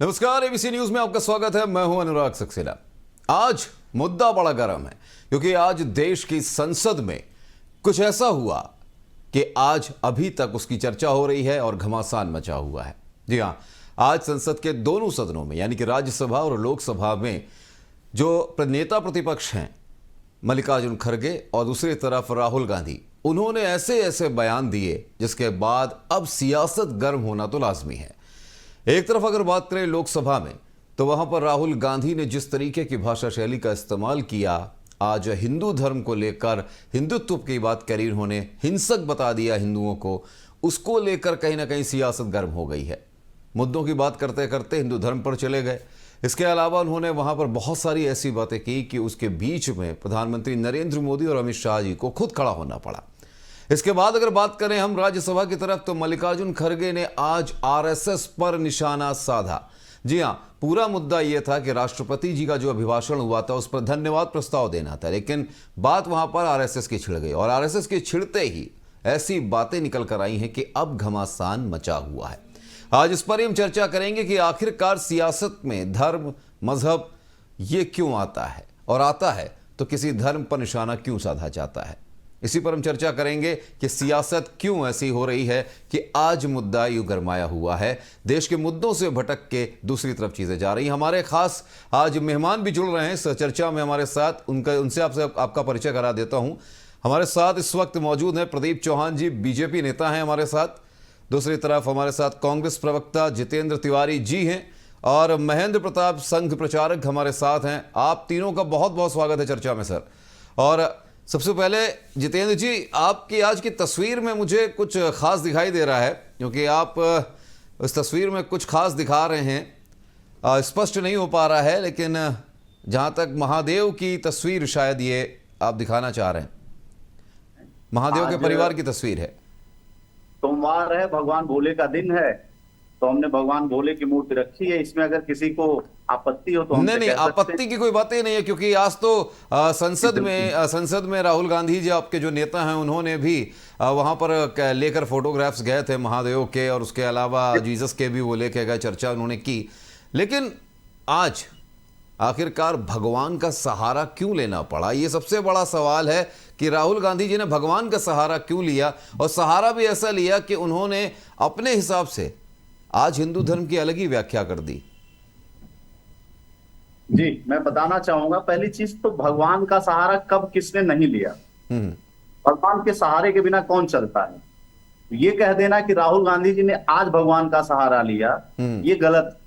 नमस्कार, ABC news में आपका स्वागत है। मैं हूं अनुराग सक्सेना। आज मुद्दा बड़ा गर्म है क्योंकि आज देश की संसद में कुछ ऐसा हुआ कि आज अभी तक उसकी चर्चा हो रही है और घमासान मचा हुआ है। जी हां, आज संसद के दोनों सदनों में यानी कि राज्यसभा और लोकसभा में जो नेता प्रतिपक्ष हैं मल्लिकार्जुन खड़गे और दूसरी तरफ राहुल गांधी, उन्होंने ऐसे ऐसे बयान दिए जिसके बाद अब सियासत गर्म होना तो लाजमी है। एक तरफ अगर बात करें लोकसभा में तो वहां पर राहुल गांधी ने जिस तरीके की भाषा शैली का इस्तेमाल किया, आज हिंदू धर्म को लेकर हिंदुत्व की बात करी, उन्होंने हिंसक बता दिया हिंदुओं को, उसको लेकर कहीं ना कहीं सियासत गर्म हो गई है। मुद्दों की बात करते करते हिंदू धर्म पर चले गए। इसके अलावा उन्होंने वहां पर बहुत सारी ऐसी बातें की कि उसके बीच में प्रधानमंत्री नरेंद्र मोदी और अमित शाह जी को खुद खड़ा होना पड़ा। इसके बाद अगर बात करें हम राज्यसभा की तरफ तो मल्लिकार्जुन खड़गे ने आज आरएसएस पर निशाना साधा। जी हां, पूरा मुद्दा यह था कि राष्ट्रपति जी का जो अभिभाषण हुआ था उस पर धन्यवाद प्रस्ताव देना था, लेकिन बात वहां पर आरएसएस की छिड़ गई और आरएसएस के छिड़ते ही ऐसी बातें निकल कर आई हैं कि अब घमासान मचा हुआ है। आज इस पर हम चर्चा करेंगे कि आखिरकार सियासत में धर्म, मजहब ये क्यों आता है और आता है तो किसी धर्म पर निशाना क्यों साधा जाता है। इसी पर हम चर्चा करेंगे कि सियासत क्यों ऐसी हो रही है कि आज मुद्दा यूं गरमाया हुआ है। देश के मुद्दों से भटक के दूसरी तरफ चीजें जा रही हैं। हमारे खास आज मेहमान भी जुड़ रहे हैं इस चर्चा में हमारे साथ। उनसे आपका परिचय करा देता हूं। हमारे साथ इस वक्त मौजूद हैं प्रदीप चौहान जी, बीजेपी नेता हैं हमारे साथ। दूसरी तरफ हमारे साथ कांग्रेस प्रवक्ता जितेंद्र तिवारी जी हैं और महेंद्र प्रताप संघ प्रचारक हमारे साथ हैं। आप तीनों का बहुत बहुत स्वागत है चर्चा में सर। और सबसे पहले जितेंद्र जी, आपकी आज की तस्वीर में मुझे कुछ खास दिखाई दे रहा है, क्योंकि आप इस तस्वीर में कुछ खास दिखा रहे हैं। स्पष्ट नहीं हो पा रहा है, लेकिन जहां तक महादेव की तस्वीर शायद ये आप दिखाना चाह रहे हैं। महादेव के परिवार की तस्वीर है। सोमवार है, भगवान भोले का दिन है, तो हमने भगवान भोले की मूर्ति रखी है। इसमें अगर किसी को आपत्ति हो तो नहीं, आपत्ति की कोई बात ही नहीं है, क्योंकि आज तो संसद में राहुल गांधी जी आपके जो नेता हैं उन्होंने भी वहां पर लेकर फोटोग्राफ्स गए थे महादेव के, और उसके अलावा जीसस के भी वो लेके गए, चर्चा उन्होंने की। लेकिन आज आखिरकार भगवान का सहारा क्यों लेना पड़ा, ये सबसे बड़ा सवाल है कि राहुल गांधी जी ने भगवान का सहारा क्यों लिया, और सहारा भी ऐसा लिया कि उन्होंने अपने हिसाब से आज हिंदू धर्म की अलग ही व्याख्या कर दी। जी, मैं बताना चाहूंगा, पहली चीज तो भगवान का सहारा कब किसने नहीं लिया। भगवान के सहारे के बिना कौन चलता है। ये कह देना कि राहुल गांधी जी ने आज भगवान का सहारा लिया, ये गलत।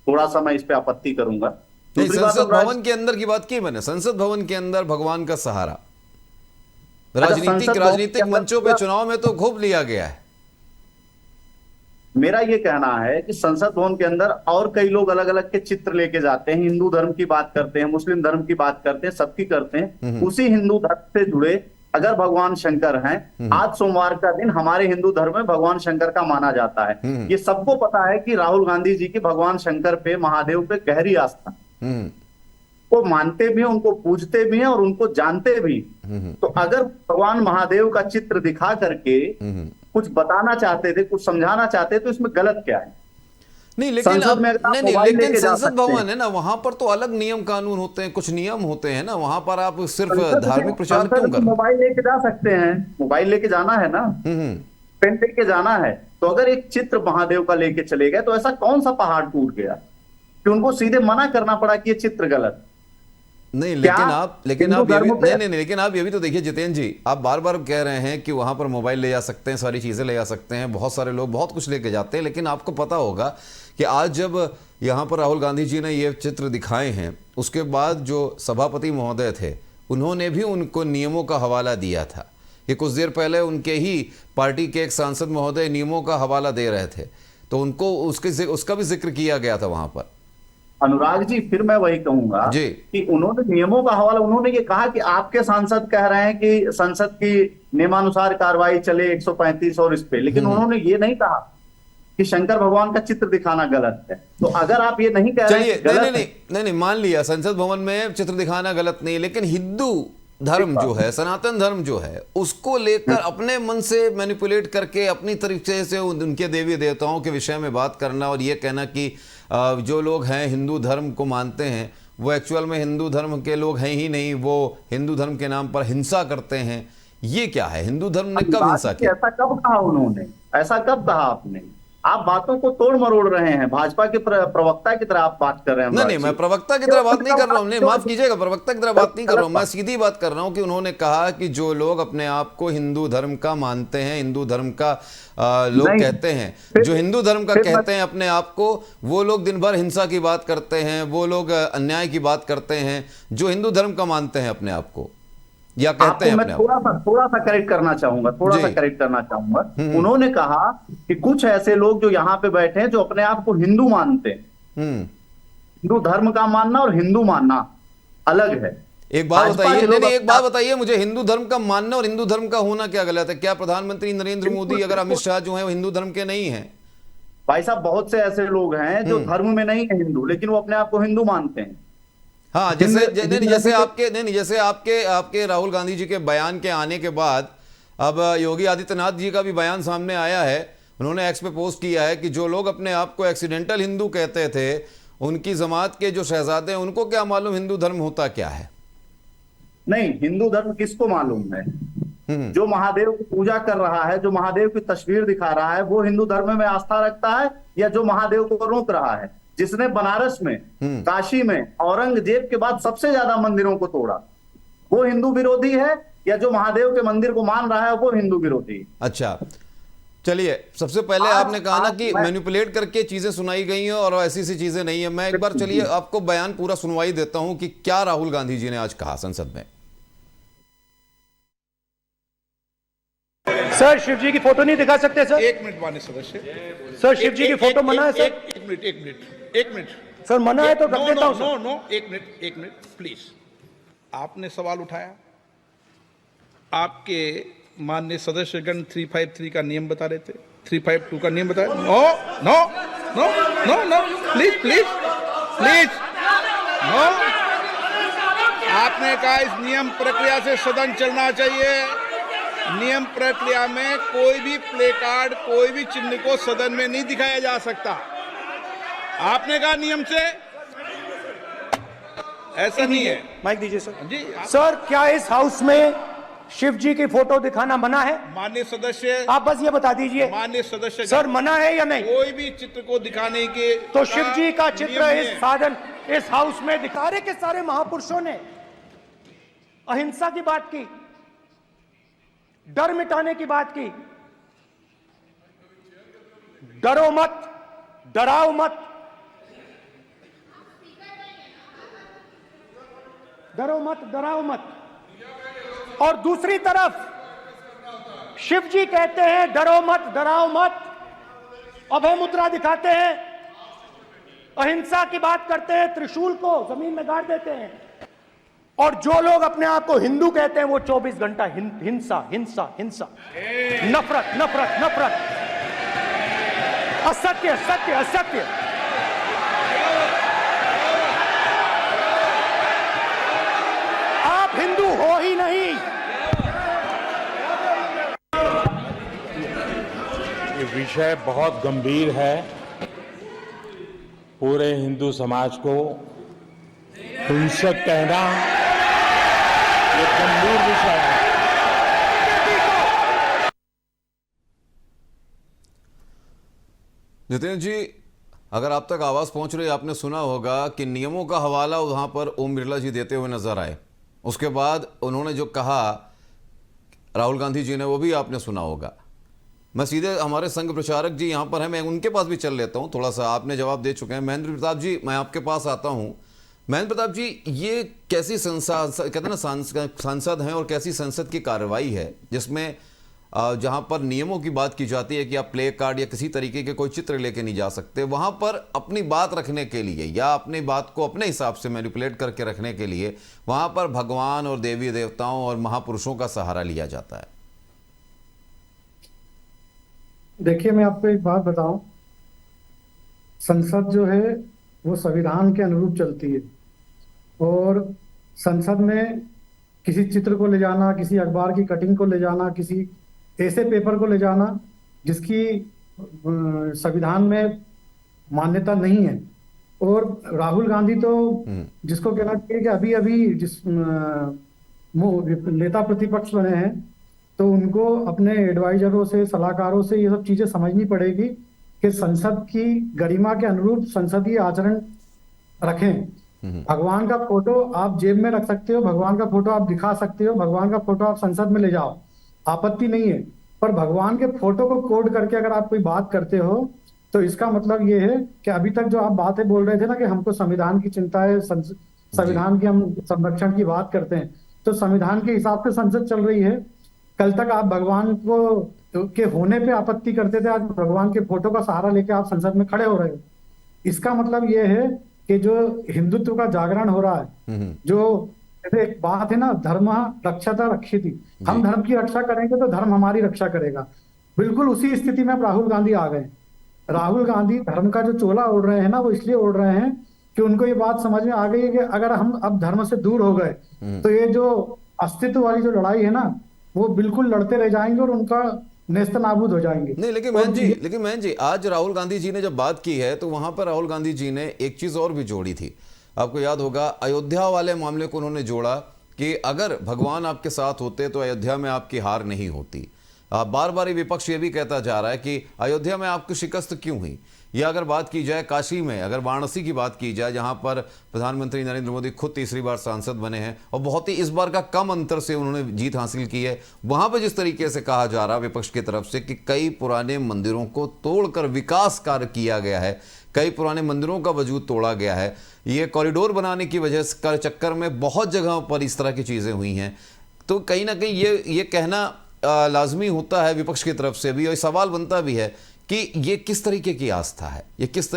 थोड़ा सा मैं इस पे आपत्ति करूंगा। संसद भवन के अंदर की बात की मैंने, संसद भवन के अंदर भगवान का सहारा राजनीतिक मंचों पे चुनाव में तो खूब लिया गया है। मेरा ये कहना है कि संसद भवन के अंदर और कई लोग अलग अलग के चित्र लेके जाते हैं, हिंदू धर्म की बात करते हैं, मुस्लिम धर्म की बात करते हैं, सबकी करते हैं। उसी हिंदू धर्म से जुड़े अगर भगवान शंकर हैं, आज सोमवार का दिन हमारे हिंदू धर्म में भगवान शंकर का माना जाता है। ये सबको पता है कि राहुल गांधी जी की भगवान शंकर पे, महादेव पे गहरी आस्था, को मानते भी हैं, उनको पूजते भी हैं और उनको जानते भी। तो अगर भगवान महादेव का चित्र दिखा करके कुछ बताना चाहते थे, कुछ समझाना चाहते थे, तो इसमें गलत क्या है। नहीं, लेकिन लेकिन संसद भवन है ना, वहां पर तो अलग नियम कानून होते हैं, कुछ नियम होते हैं ना, वहां पर आप सिर्फ धार्मिक प्रचार क्यों कर। मोबाइल लेके जा सकते हैं, मोबाइल लेके जाना है ना, पेन लेके जाना है। तो अगर एक चित्र महादेव का लेके चले गए तो ऐसा कौन सा पहाड़ टूट गया कि उनको सीधे मना करना पड़ा कि ये चित्र गलत। नहीं, लेकिन आप ये भी तो देखिए जितेंद्र जी, आप बार बार कह रहे हैं कि वहां पर मोबाइल ले जा सकते हैं, सारी चीजें ले जा सकते हैं, बहुत सारे लोग बहुत कुछ लेके जाते हैं, लेकिन आपको पता होगा कि आज जब यहां पर राहुल गांधी जी ने ये चित्र दिखाए हैं, उसके बाद जो सभापति महोदय थे उन्होंने भी उनको नियमों का हवाला दिया था। ये कुछ देर पहले उनके ही पार्टी के एक सांसद महोदय नियमों का हवाला दे रहे थे, तो उनको उसका भी जिक्र किया गया था वहां पर। अनुराग जी, फिर मैं वही कहूंगा कि उन्होंने नियमों का हवाला, उन्होंने ये कहा कि आपके सांसद कह रहे हैं कि संसद की नियमानुसार कार्रवाई चले 135 और इस पे, लेकिन उन्होंने ये नहीं कहा कि शंकर भगवान का चित्र दिखाना गलत है। तो अगर आप ये नहीं कह रहे हैं, नहीं, मान लिया संसद भवन में चित्र दिखाना गलत नहीं, लेकिन हिंदू धर्म जो है, सनातन धर्म जो है, उसको लेकर अपने मन से मैनिपुलेट करके अपनी तरीके से उनके देवी देवताओं के विषय में बात करना और ये कहना कि जो लोग हैं हिंदू धर्म को मानते हैं वो एक्चुअल में हिंदू धर्म के लोग हैं ही नहीं, वो हिंदू धर्म के नाम पर हिंसा करते हैं। ये क्या है? हिंदू धर्म ने कब हिंसा की? ऐसा कब कहा उन्होंने? ऐसा कब कहा आपने? आप बातों को तोड़ मरोड़ रहे हैं, भाजपा के प्रवक्ता की तरह आप बात कर रहे हैं। नहीं, मैं प्रवक्ता की तरह बात नहीं कर रहा हूँ, नहीं माफ कीजिएगा, प्रवक्ता की तरह बात नहीं कर रहा हूँ, मैं सीधी बात कर रहा हूँ कि उन्होंने कहा कि जो लोग अपने आप को हिंदू धर्म का मानते हैं, हिंदू धर्म का लोग कहते हैं, जो हिंदू धर्म का कहते हैं अपने आप को, वो लोग दिन भर हिंसा की बात करते हैं, वो लोग अन्याय की बात करते हैं, जो हिंदू धर्म का मानते हैं अपने आप को या कहते हैं अपने आप। थोड़ा सा करेक्ट करना चाहूंगा, उन्होंने कहा कि कुछ ऐसे लोग जो यहाँ पे बैठे हैं जो अपने आप को हिंदू मानते हैं। हिंदू धर्म का मानना और हिंदू मानना अलग है। एक बात बताइए, नहीं एक बात बताइए मुझे, हिंदू धर्म का मानना और हिंदू धर्म का होना क्या गलत है? क्या प्रधानमंत्री नरेंद्र मोदी अगर अमित शाह जो है वो हिंदू धर्म के नहीं है? भाई साहब, बहुत से ऐसे लोग हैं जो धर्म में नहीं है हिंदू, लेकिन वो अपने आप को हिंदू मानते हैं। हाँ, जैसे आपके राहुल गांधी जी के बयान के आने के बाद अब योगी आदित्यनाथ जी का भी बयान सामने आया है। उन्होंने एक्स पे पोस्ट किया है कि जो लोग अपने आप को एक्सीडेंटल हिंदू कहते थे, उनकी जमात के जो शहजादे हैं उनको क्या मालूम हिंदू धर्म होता क्या है। नहीं, हिंदू धर्म किसको मालूम है? जो महादेव की पूजा कर रहा है, जो महादेव की तस्वीर दिखा रहा है, वो हिंदू धर्म में आस्था रखता है, या जो महादेव को रोक रहा है, जिसने बनारस में, काशी में औरंगजेब के बाद सबसे ज्यादा मंदिरों को तोड़ा, वो हिंदू विरोधी है, या जो महादेव के मंदिर को मान रहा है वो हिंदू विरोधी है? अच्छा, चलिए, सबसे पहले आपने कहा ना कि मैनिपुलेट करके चीजें सुनाई गई हैं और ऐसी सी चीजें नहीं है। मैं एक बार चलिए आपको बयान पूरा सुनवाई देता हूं कि क्या राहुल गांधी जी ने आज कहा संसद में। सर, शिव जी की फोटो नहीं दिखा सकते सर? एक मिनट माननीय सदस्य, सर शिव जी की फोटो मना है सर? एक मिनट सर, मना है तो रख देता हूं सर। नो, एक मिनट प्लीज। आपने सवाल उठाया, आपके माननीय सदस्यगण 353 का नियम बता रहे थे, 352 का नियम बताया। No, please no. आपने कहा इस नियम प्रक्रिया से सदन चलना चाहिए। नियम प्रक्रिया में कोई भी प्ले कार्ड, कोई भी चिन्ह को सदन में नहीं दिखाया जा सकता। आपने कहा नियम से, ऐसा नहीं है। माइक दीजिए सर जी। सर, क्या इस हाउस में शिव जी की फोटो दिखाना मना है? माननीय सदस्य, आप बस ये बता दीजिए माननीय सदस्य सर, मना है या नहीं? कोई भी चित्र को दिखाने के तो शिव जी का चित्र इस हाउस में दिखा रहे के सारे महापुरुषों ने अहिंसा की बात की, डर मिटाने की बात की। डरो मत, डराओ मत, डरो मत, डराओ मत। और दूसरी तरफ शिव जी कहते हैं डरो मत, डराओ मत, अभय मुद्रा दिखाते हैं, अहिंसा की बात करते हैं, त्रिशूल को जमीन में गाड़ देते हैं। और जो लोग अपने आप को हिंदू कहते हैं वो 24 घंटा हिंसा हिंसा हिंसा, नफरत नफरत नफरत, असत्य सत्य असत्य। आप हिंदू हो ही नहीं। ये विषय बहुत गंभीर है। पूरे हिंदू समाज को हिंसक कहना ये गंभीर विषय है। जितेंद्र जी, अगर आप तक आवाज पहुंच रही है, आपने सुना होगा कि नियमों का हवाला वहां पर ओम बिरला जी देते हुए नजर आए। उसके बाद उन्होंने जो कहा राहुल गांधी जी ने, वो भी आपने सुना होगा। मैं सीधे हमारे संघ प्रचारक जी यहाँ पर हैं, मैं उनके पास भी चल लेता हूँ। थोड़ा सा आपने जवाब दे चुके हैं। महेंद्र प्रताप जी, मैं आपके पास आता हूँ। महेंद्र प्रताप जी, ये कैसी कहते हैं ना सांसद हैं और कैसी संसद की कार्रवाई है जिसमें जहां पर नियमों की बात की जाती है कि आप प्ले कार्ड या किसी तरीके के कोई चित्र लेके नहीं जा सकते, वहां पर अपनी बात रखने के लिए या अपनी बात को अपने हिसाब से मैनिपुलेट करके रखने के लिए वहां पर भगवान और देवी देवताओं और महापुरुषों का सहारा लिया जाता है। देखिए, मैं आपको एक बात बताऊं, संसद जो है वो संविधान के अनुरूप चलती है और संसद में किसी चित्र को ले जाना, किसी अखबार की कटिंग को ले जाना, किसी ऐसे पेपर को ले जाना जिसकी संविधान में मान्यता नहीं है, और राहुल गांधी तो जिसको कहना चाहिए कि अभी अभी नेता प्रतिपक्ष बने हैं, तो उनको अपने एडवाइजरों से, सलाहकारों से ये सब चीजें समझनी पड़ेगी कि संसद की गरिमा के अनुरूप संसदीय आचरण रखें। भगवान का फोटो आप जेब में रख सकते हो, भगवान का फोटो आप दिखा सकते हो, भगवान का फोटो आप संसद में ले जाओ, आपत्ति नहीं है। पर भगवान के फोटो को कोड करके अगर आप कोई बात करते हो तो इसका मतलब ये है कि अभी तक जो आप बातें बोल रहे थे ना कि हमको संविधान की चिंता है, संविधान की हम संरक्षण की बात करते हैं, तो संविधान के हिसाब से संसद चल रही है। कल तक आप भगवान को के होने पे आपत्ति करते थे, आज भगवान के फोटो का सहारा लेके आप संसद में खड़े हो रहे हो। इसका मतलब ये है कि जो हिंदुत्व का जागरण हो रहा है, जो जैसे एक बात है ना, धर्म रक्षता रक्षिति, हम धर्म की रक्षा करेंगे तो धर्म हमारी रक्षा करेगा। बिल्कुल उसी स्थिति में अब राहुल गांधी आ गए। राहुल गांधी धर्म का जो चोला ओढ़ रहे हैं ना, वो इसलिए ओढ़ रहे हैं कि उनको ये बात समझ में आ गई है कि अगर हम अब धर्म से दूर हो गए तो ये जो अस्तित्व वाली जो लड़ाई है ना, वो बिल्कुल लड़ते रह जाएंगे और उनका नेस्तनाबूद हो जाएंगे। नहीं, लेकिन महन जी आज राहुल गांधी जी ने जब बात की है तो वहां पर राहुल गांधी जी ने एक चीज और भी जोड़ी थी। आपको याद होगा अयोध्या वाले मामले को उन्होंने जोड़ा कि अगर भगवान आपके साथ होते तो अयोध्या में आपकी हार नहीं होती। बार बार विपक्ष ये भी कहता जा रहा है कि अयोध्या में आपकी शिकस्त क्यों हुई। या अगर बात की जाए काशी में, अगर वाराणसी की बात की जाए जहां पर प्रधानमंत्री नरेंद्र मोदी खुद तीसरी बार सांसद बने हैं और बहुत ही इस बार का कम अंतर से उन्होंने जीत हासिल की है, वहां पर जिस तरीके से कहा जा रहा है विपक्ष की तरफ से कि कई पुराने मंदिरों को तोड़कर विकास कार्य किया गया है, कई पुराने मंदिरों का वजूद तोड़ा गया है, ये कॉरिडोर बनाने की वजह से चक्कर में बहुत जगहों पर इस तरह की चीज़ें हुई हैं, तो कहीं ना कहीं ये कहना लाजमी होता है विपक्ष की तरफ से भी, और सवाल बनता भी है कि ये किस तरीके की आस्था है, ये किस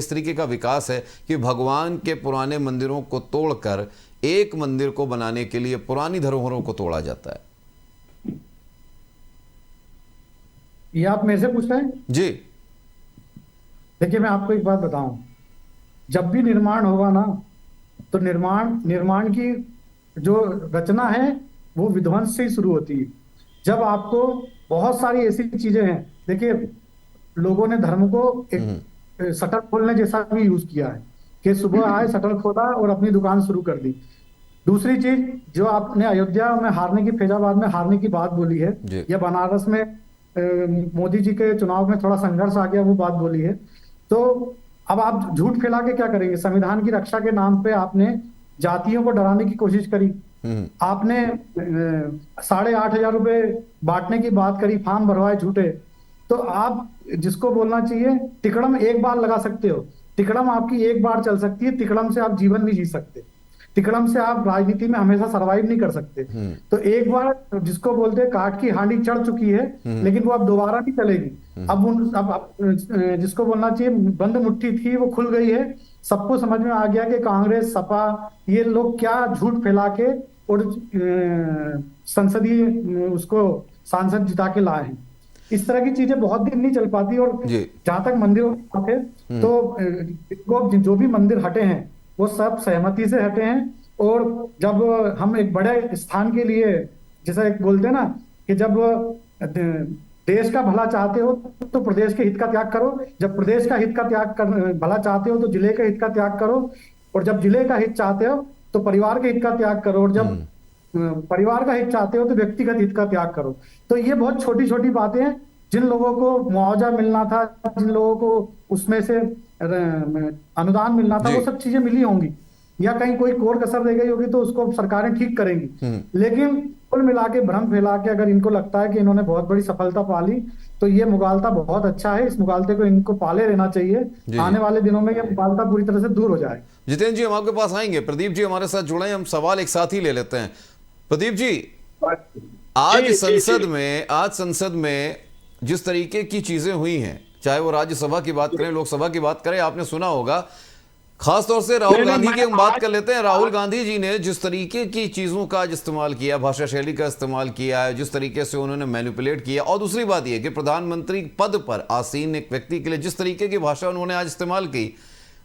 तरीके का विकास है कि भगवान के पुराने मंदिरों को तोड़कर एक मंदिर को बनाने के लिए पुरानी धरोहरों को तोड़ा जाता है। ये आप मेरे से पूछ रहे हैं? जी देखिए, मैं आपको एक बात बताऊं, जब भी निर्माण होगा ना, तो निर्माण की जो रचना है वो विध्वंस से ही शुरू होती है। जब आपको बहुत सारी ऐसी चीजें हैं, देखिए लोगों ने धर्म को एक शटर खोलने जैसा भी यूज किया है कि सुबह आए, शटर खोला और अपनी दुकान शुरू कर दी। दूसरी चीज, जो आपने अयोध्या में हारने की, फैजाबाद में हारने की बात बोली है, या बनारस में मोदी जी के चुनाव में थोड़ा संघर्ष आ गया, वो बात बोली है, तो अब आप झूठ फैला के क्या करेंगे? संविधान की रक्षा के नाम पे आपने जातियों को डराने की कोशिश करी, आपने 8,500 रुपए बांटने की बात करी, फॉर्म भरवाए झूठे। तो आप जिसको बोलना चाहिए, तिकड़म एक बार लगा सकते हो, तिकड़म आपकी एक बार चल सकती है, तिकड़म से आप जीवन नहीं जी सकते, तिकड़म से आप राजनीति में हमेशा सरवाइव नहीं कर सकते। तो एक बार जिसको बोलते हैं काठ की हांडी चढ़ चुकी है, लेकिन वो अब दोबारा नहीं चलेगी। अब जिसको बोलना चाहिए बंद मुट्ठी थी, वो खुल गई है। सबको समझ में आ गया कि कांग्रेस, सपा, ये लोग क्या झूठ फैला के और संसदीय उसको सांसद जिता के लाए हैं। इस तरह की चीजें बहुत दिन नहीं चल पाती। और जहां तक मंदिरों की बात है, तो जो भी मंदिर हटे हैं वो सब सहमति से हटे हैं। और जब हम एक बड़े स्थान के लिए, जैसा एक बोलते हैं ना कि जब देश का भला चाहते हो तो प्रदेश के हित का त्याग करो, जब प्रदेश का हित का त्याग कर भला चाहते हो तो जिले के हित का त्याग करो, और जब जिले का हित चाहते हो तो परिवार के हित का त्याग करो, और जब परिवार का हित चाहते हो तो व्यक्तिगत हित का त्याग करो। तो ये बहुत छोटी छोटी बातें हैं। जिन लोगों को मुआवजा मिलना था, जिन लोगों को उसमें से अनुदान मिलना था, वो सब चीजें मिली होंगी, या कहीं कोई कोर कसर रह गई होगी तो उसको सरकारें ठीक करेंगी। लेकिन कुल मिला के, भ्रम फैला के अगर इनको लगता है कि इन्होंने बहुत बड़ी सफलता पा ली, तो ये मुगालता बहुत अच्छा है। इस मुगालते को इनको पाले रहना चाहिए। आने वाले दिनों में ये मुगालता पूरी तरह से दूर हो जाए। जितेंद्र जी, हम आपके पास आएंगे। प्रदीप जी हमारे साथ जुड़े हैं, हम सवाल एक साथ ही ले लेते हैं। प्रदीप जी, आज संसद में जिस तरीके की चीजें हुई हैं, चाहे वो राज्यसभा की बात करें, लोकसभा की बात करें, आपने सुना होगा, खासतौर से राहुल गांधी की हम बात कर लेते हैं। राहुल गांधी जी ने जिस तरीके की चीजों का इस्तेमाल किया, भाषा शैली का इस्तेमाल किया है, जिस तरीके से उन्होंने मैनिपुलेट किया, और दूसरी बात यह कि प्रधानमंत्री पद पर आसीन एक व्यक्ति के लिए जिस तरीके की भाषा उन्होंने आज इस्तेमाल की,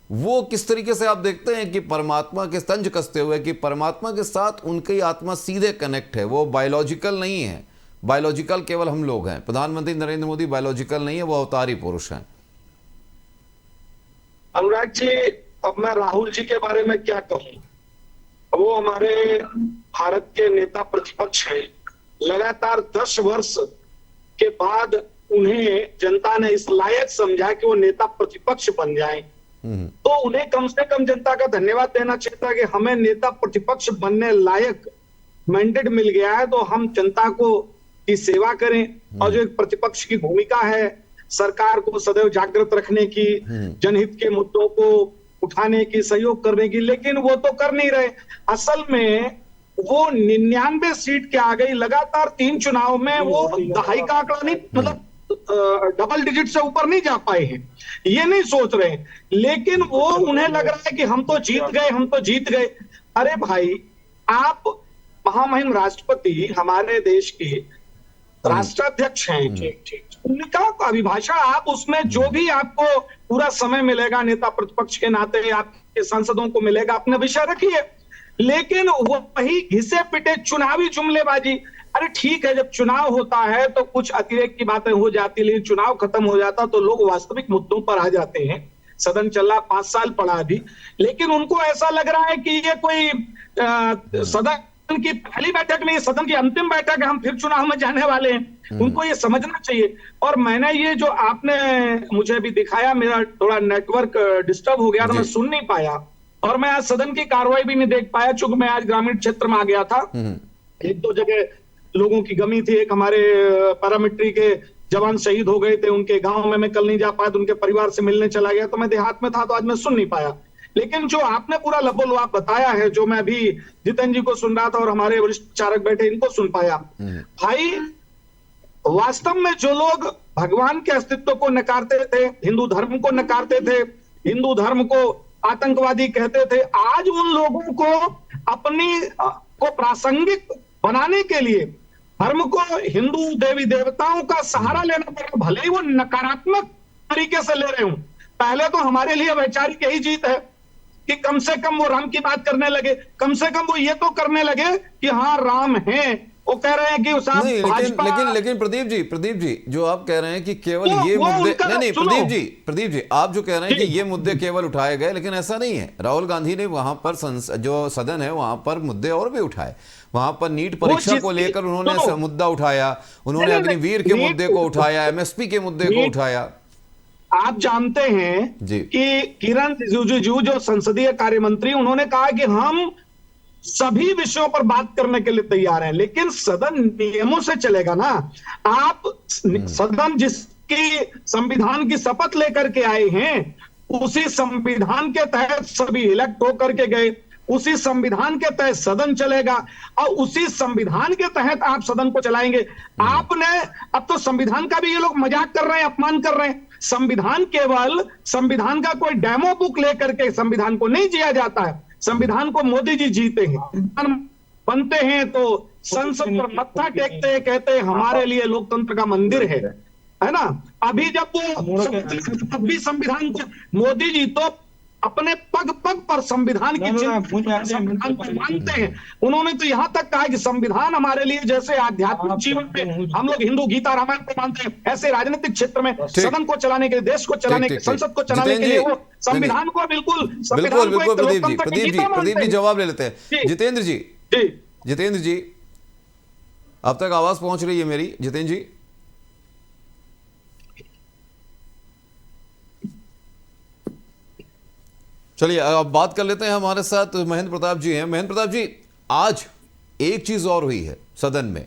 वो किस तरीके से आप देखते हैं कि परमात्मा के तंज कसते हुए कि परमात्मा के साथ उनकी आत्मा सीधे कनेक्ट है, वो बायोलॉजिकल नहीं है। बायोलॉजिकल केवल हम लोग हैं, प्रधानमंत्री नरेंद्र मोदी बायोलॉजिकल नहीं है, वो अवतारी पुरुष हैं। अनुराग जी, अब मैं राहुल जी के बारे में क्या कहूं। वो हमारे भारत के नेता प्रतिपक्ष हैं। लगातार 10 वर्ष के बाद उन्हें जनता ने इस लायक समझा कि वो नेता प्रतिपक्ष बन जाएं। तो उन्हें कम से कम जनता का धन्यवाद देना चाहिए था कि हमें नेता प्रतिपक्ष बनने लायक मैंडेट मिल गया है, तो हम जनता को की सेवा करें। और जो एक प्रतिपक्ष की भूमिका है सरकार को सदैव जागृत रखने की, जनहित के मुद्दों को उठाने की, सहयोग करने की, लेकिन वो तो कर नहीं रहे। असल में वो 99 सीट के आ गई। लगातार 3 चुनाव में वो दहाई का आंकड़ा नहीं, मतलब डबल डिजिट से ऊपर नहीं जा पाए हैं। ये नहीं सोच रहे हैं, लेकिन वो उन्हें लग रहा है कि हम तो जीत गए, हम तो जीत गए। अरे भाई, आप महामहिम राष्ट्रपति हमारे देश के राष्ट्राध्यक्ष हैं, उनका अभिभाषण आप उसमें जो भी आपको पूरा समय मिलेगा नेता प्रतिपक्ष के नाते आपके सांसदों को मिलेगा, अपने विषय रखिए। लेकिन वही घिसे पिटे चुनावी जुमलेबाजी, अरे ठीक है, जब चुनाव होता है तो कुछ अतिरेक की बातें हो जाती, लेकिन चुनाव खत्म हो जाता तो लोग वास्तविक मुद्दों पर आ जाते हैं। सदन चल रहा 5 साल पड़ा अभी, लेकिन उनको ऐसा लग रहा है कि ये कोई सदन की पहली बैठक नहीं, सदन की अंतिम बैठक है, हम फिर चुनाव में जाने वाले हैं। उनको ये समझना चाहिए। और मैंने ये जो आपने मुझे भी दिखाया, मेरा थोड़ा नेटवर्क डिस्टर्ब हो गया था, मैं सुन नहीं पाया और मैं आज सदन की कार्रवाई भी नहीं देख पाया, चूंकि मैं आज ग्रामीण क्षेत्र में आ गया था। 1-2 जगह लोगों की गमी थी। एक हमारे पैरामिलिट्री के जवान शहीद हो गए थे, उनके गांव में मैं कल नहीं जा पाया, तो उनके परिवार से मिलने चला गया, तो मैं देहात में था, तो आज मैं सुन नहीं पाया। लेकिन जो आपने पूरा लबोलबाब बताया है, जो मैं अभी जितेंद्र जी को सुन रहा था और हमारे वरिष्ठ विचारक बैठे, इनको सुन पाया। भाई, वास्तव में जो लोग भगवान के अस्तित्व को नकारते थे, हिंदू धर्म को नकारते थे, हिंदू धर्म को आतंकवादी कहते थे, आज उन लोगों को अपनी को प्रासंगिक बनाने के लिए धर्म को, हिंदू देवी देवताओं का सहारा लेना पड़ेगा, भले ही वो नकारात्मक तरीके से ले रहे हो। पहले तो हमारे लिए वैचारिक यही जीत है कि कम से कम वो राम की बात करने लगे, कम से कम वो ये तो करने लगे कि हाँ राम है। वो कह रहे हैं कि लेकिन प्रदीप जी जो आप कह रहे हैं कि केवल ये मुद्दे, नहीं प्रदीप जी आप जो कह रहे हैं कि ये मुद्दे केवल उठाए गए, लेकिन ऐसा नहीं है। राहुल गांधी ने वहां पर जो सदन है वहां पर मुद्दे और भी उठाए। वहां पर नीट परीक्षा को लेकर उन्होंने मुद्दा उठाया, उन्होंने अग्निवीर के मुद्दे को उठाया, एमएसपी के मुद्दे को उठाया। आप जानते हैं कि किरण रिजिजू जो संसदीय कार्य मंत्री, उन्होंने कहा कि हम सभी विषयों पर बात करने के लिए तैयार हैं, लेकिन सदन नियमों से चलेगा ना। आप सदन जिसकी संविधान की शपथ लेकर के आए हैं, उसी संविधान के तहत सभी इलेक्ट होकर के गए, उसी संविधान के तहत सदन चलेगा और उसी संविधान के तहत आप सदन को चलाएंगे। आपने अब तो संविधान का भी ये लोग मजाक कर रहे हैं, अपमान कर रहे हैं। संविधान केवल संविधान का कोई डेमो बुक लेकर के संविधान को नहीं जिया जाता है। संविधान को मोदी जी जीते हैं, बनते हैं तो संसद पर मत्था टेकते हैं, कहते हैं हमारे लिए लोकतंत्र का मंदिर है ना। अभी जब वो भी संविधान को, मोदी जी तो अपने पग पग पर संविधान की संविधान को मानते हैं। उन्होंने तो यहां तक कहा कि संविधान हमारे लिए जैसे आध्यात्मिक जीवन में हम लोग हिंदू गीता रामायण को मानते हैं, ऐसे राजनीतिक क्षेत्र में सदन को चलाने के लिए, देश को चलाने के लिए, संसद को चलाने के लिए वो संविधान को बिल्कुल प्रदीप जी जवाब ले लेते हैं। जितेंद्र जी अब तक आवाज पहुंच रही है मेरी? जितेंद्र जी चलिए अब बात कर लेते हैं। हमारे साथ महेंद्र प्रताप जी हैं। महेंद्र प्रताप जी, आज एक चीज और हुई है सदन में।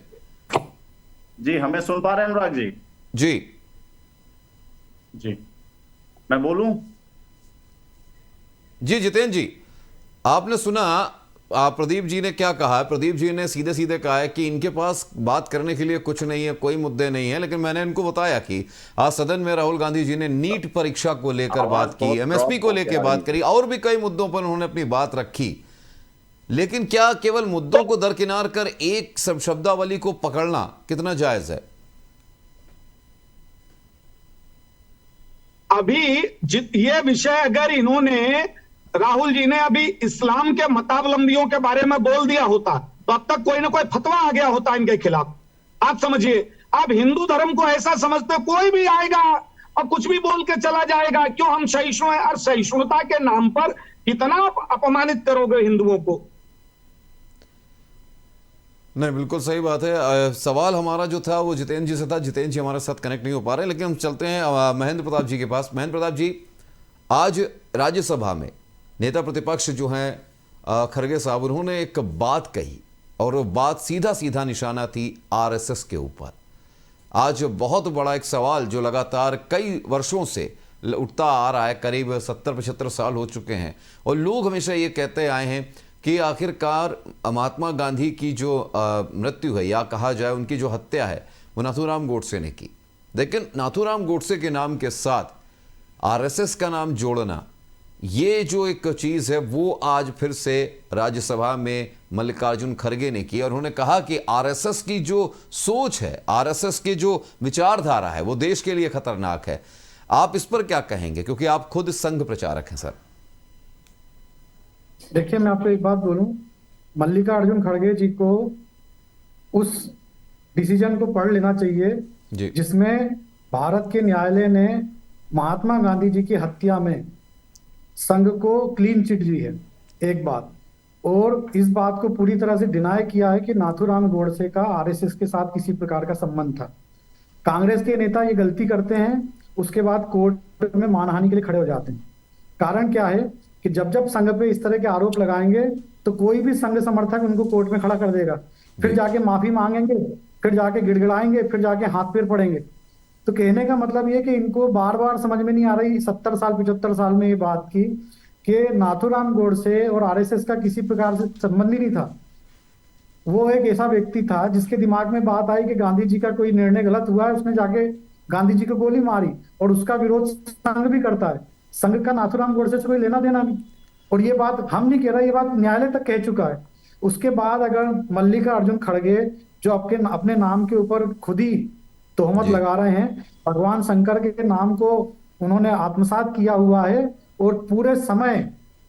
जी, हमें सुन पा रहे हैं अनुराग जी? जी मैं बोलूं? जी जितेंद्र जी, आपने सुना प्रदीप जी ने क्या कहा? प्रदीप जी ने सीधे सीधे कहा है कि इनके पास बात करने के लिए कुछ नहीं है, कोई मुद्दे नहीं है। लेकिन मैंने इनको बताया कि आज सदन में राहुल गांधी जी ने नीट परीक्षा को लेकर बात की, एमएसपी को लेकर बात करी, और भी कई मुद्दों पर उन्होंने अपनी बात रखी। लेकिन क्या केवल मुद्दों को दरकिनार कर एक शब्दावली को पकड़ना कितना जायज है? अभी ये विषय अगर इन्होंने, राहुल जी ने अभी इस्लाम के मतावलंबियों के बारे में बोल दिया होता तो अब तक कोई ना कोई फतवा आ गया होता इनके खिलाफ। आप समझिए, आप हिंदू धर्म को ऐसा समझते, कोई भी आएगा और कुछ भी बोल के चला जाएगा, क्यों हम सहिष्णु हैं? और सहिष्णुता के नाम पर कितना अपमानित करोगे हिंदुओं को? नहीं, बिल्कुल सही बात है। सवाल हमारा जो था वो जितेंद्र जी से था। जितेंद्र जी हमारे साथ कनेक्ट नहीं हो पा रहे, लेकिन हम चलते हैं महेंद्र प्रताप जी के पास। महेंद्र प्रताप जी, आज राज्यसभा में नेता प्रतिपक्ष जो हैं खड़गे साहब, उन्होंने एक बात कही और वो बात सीधा सीधा निशाना थी आरएसएस के ऊपर। आज बहुत बड़ा एक सवाल जो लगातार कई वर्षों से उठता आ रहा है, करीब 70-75 साल हो चुके हैं, और लोग हमेशा ये कहते आए हैं कि आखिरकार महात्मा गांधी की जो मृत्यु है, या कहा जाए उनकी जो हत्या है, वो नाथूराम गोडसे ने की। लेकिन नाथूराम गोडसे के नाम के साथ आरएसएस का नाम जोड़ना, ये जो एक चीज़ है वो आज फिर से राज्यसभा में मल्लिकार्जुन खड़गे ने की, और उन्होंने कहा कि आरएसएस की जो सोच है, आरएसएस की जो विचारधारा है, वो देश के लिए खतरनाक है। आप इस पर क्या कहेंगे, क्योंकि आप खुद संघ प्रचारक हैं सर? देखिए, मैं आपको एक बात बोलूं, मल्लिकार्जुन खड़गे जी को उस डिसीजन को पढ़ लेना चाहिए जिसमें भारत के न्यायालय ने महात्मा गांधी जी की हत्या में संघ को क्लीन चिट दी है, एक बात, और इस बात को पूरी तरह से डिनाई किया है कि नाथूराम गोडसे का आरएसएस के साथ किसी प्रकार का संबंध था। कांग्रेस के नेता ये गलती करते हैं, उसके बाद कोर्ट में मानहानि के लिए खड़े हो जाते हैं। कारण क्या है कि जब जब संघ पे इस तरह के आरोप लगाएंगे तो कोई भी संघ समर्थक उनको कोर्ट में खड़ा कर देगा, फिर जाके माफी मांगेंगे, फिर जाके गिड़गिड़ाएंगे, फिर जाके हाथ पैर पड़ेंगे। तो कहने का मतलब ये कि इनको बार बार समझ में नहीं आ रही 70 साल 75 साल में ये बात की कि नाथूराम गोडसे और आरएसएस का किसी प्रकार से संबंध ही नहीं था। वो एक ऐसा व्यक्ति था जिसके दिमाग में बात आई कि गांधी जी का कोई निर्णय गलत हुआ है, उसने जाके गांधी जी को गोली मारी, और उसका विरोध संघ भी करता है। संघ का नाथूराम गोडसे से कोई लेना देना नहीं, और ये बात हम नहीं कह रहे, ये बात न्यायालय तक कह चुका है। उसके बाद अगर मल्लिकार्जुन खड़गे जो अपने नाम के ऊपर खुद ही तोहमत लगा रहे हैं, भगवान शंकर के नाम को उन्होंने आत्मसात किया हुआ है, और पूरे समय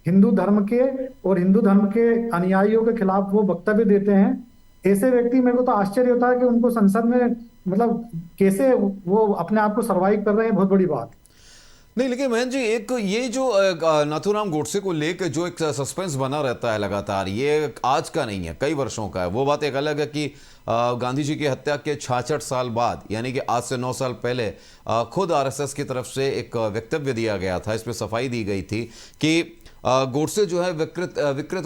हिंदू धर्म के और हिंदू धर्म के अनुयायियों के खिलाफ वो वक्तव्य देते हैं। ऐसे व्यक्ति, मेरे को तो आश्चर्य होता है कि उनको संसद में मतलब कैसे वो अपने आप को सर्वाइव कर रहे हैं, बहुत बड़ी बात। नहीं, लेकिन महेंद्र जी, एक ये जो नाथूराम गोडसे को लेकर जो एक सस्पेंस बना रहता है लगातार, ये आज का नहीं है, कई वर्षों का है। वो बात एक अलग है कि गांधी जी की हत्या के 66 साल बाद, यानी कि आज से 9 साल पहले, खुद आरएसएस की तरफ से एक वक्तव्य दिया गया था, इसमें सफाई दी गई थी कि गोडसे जो है विकृत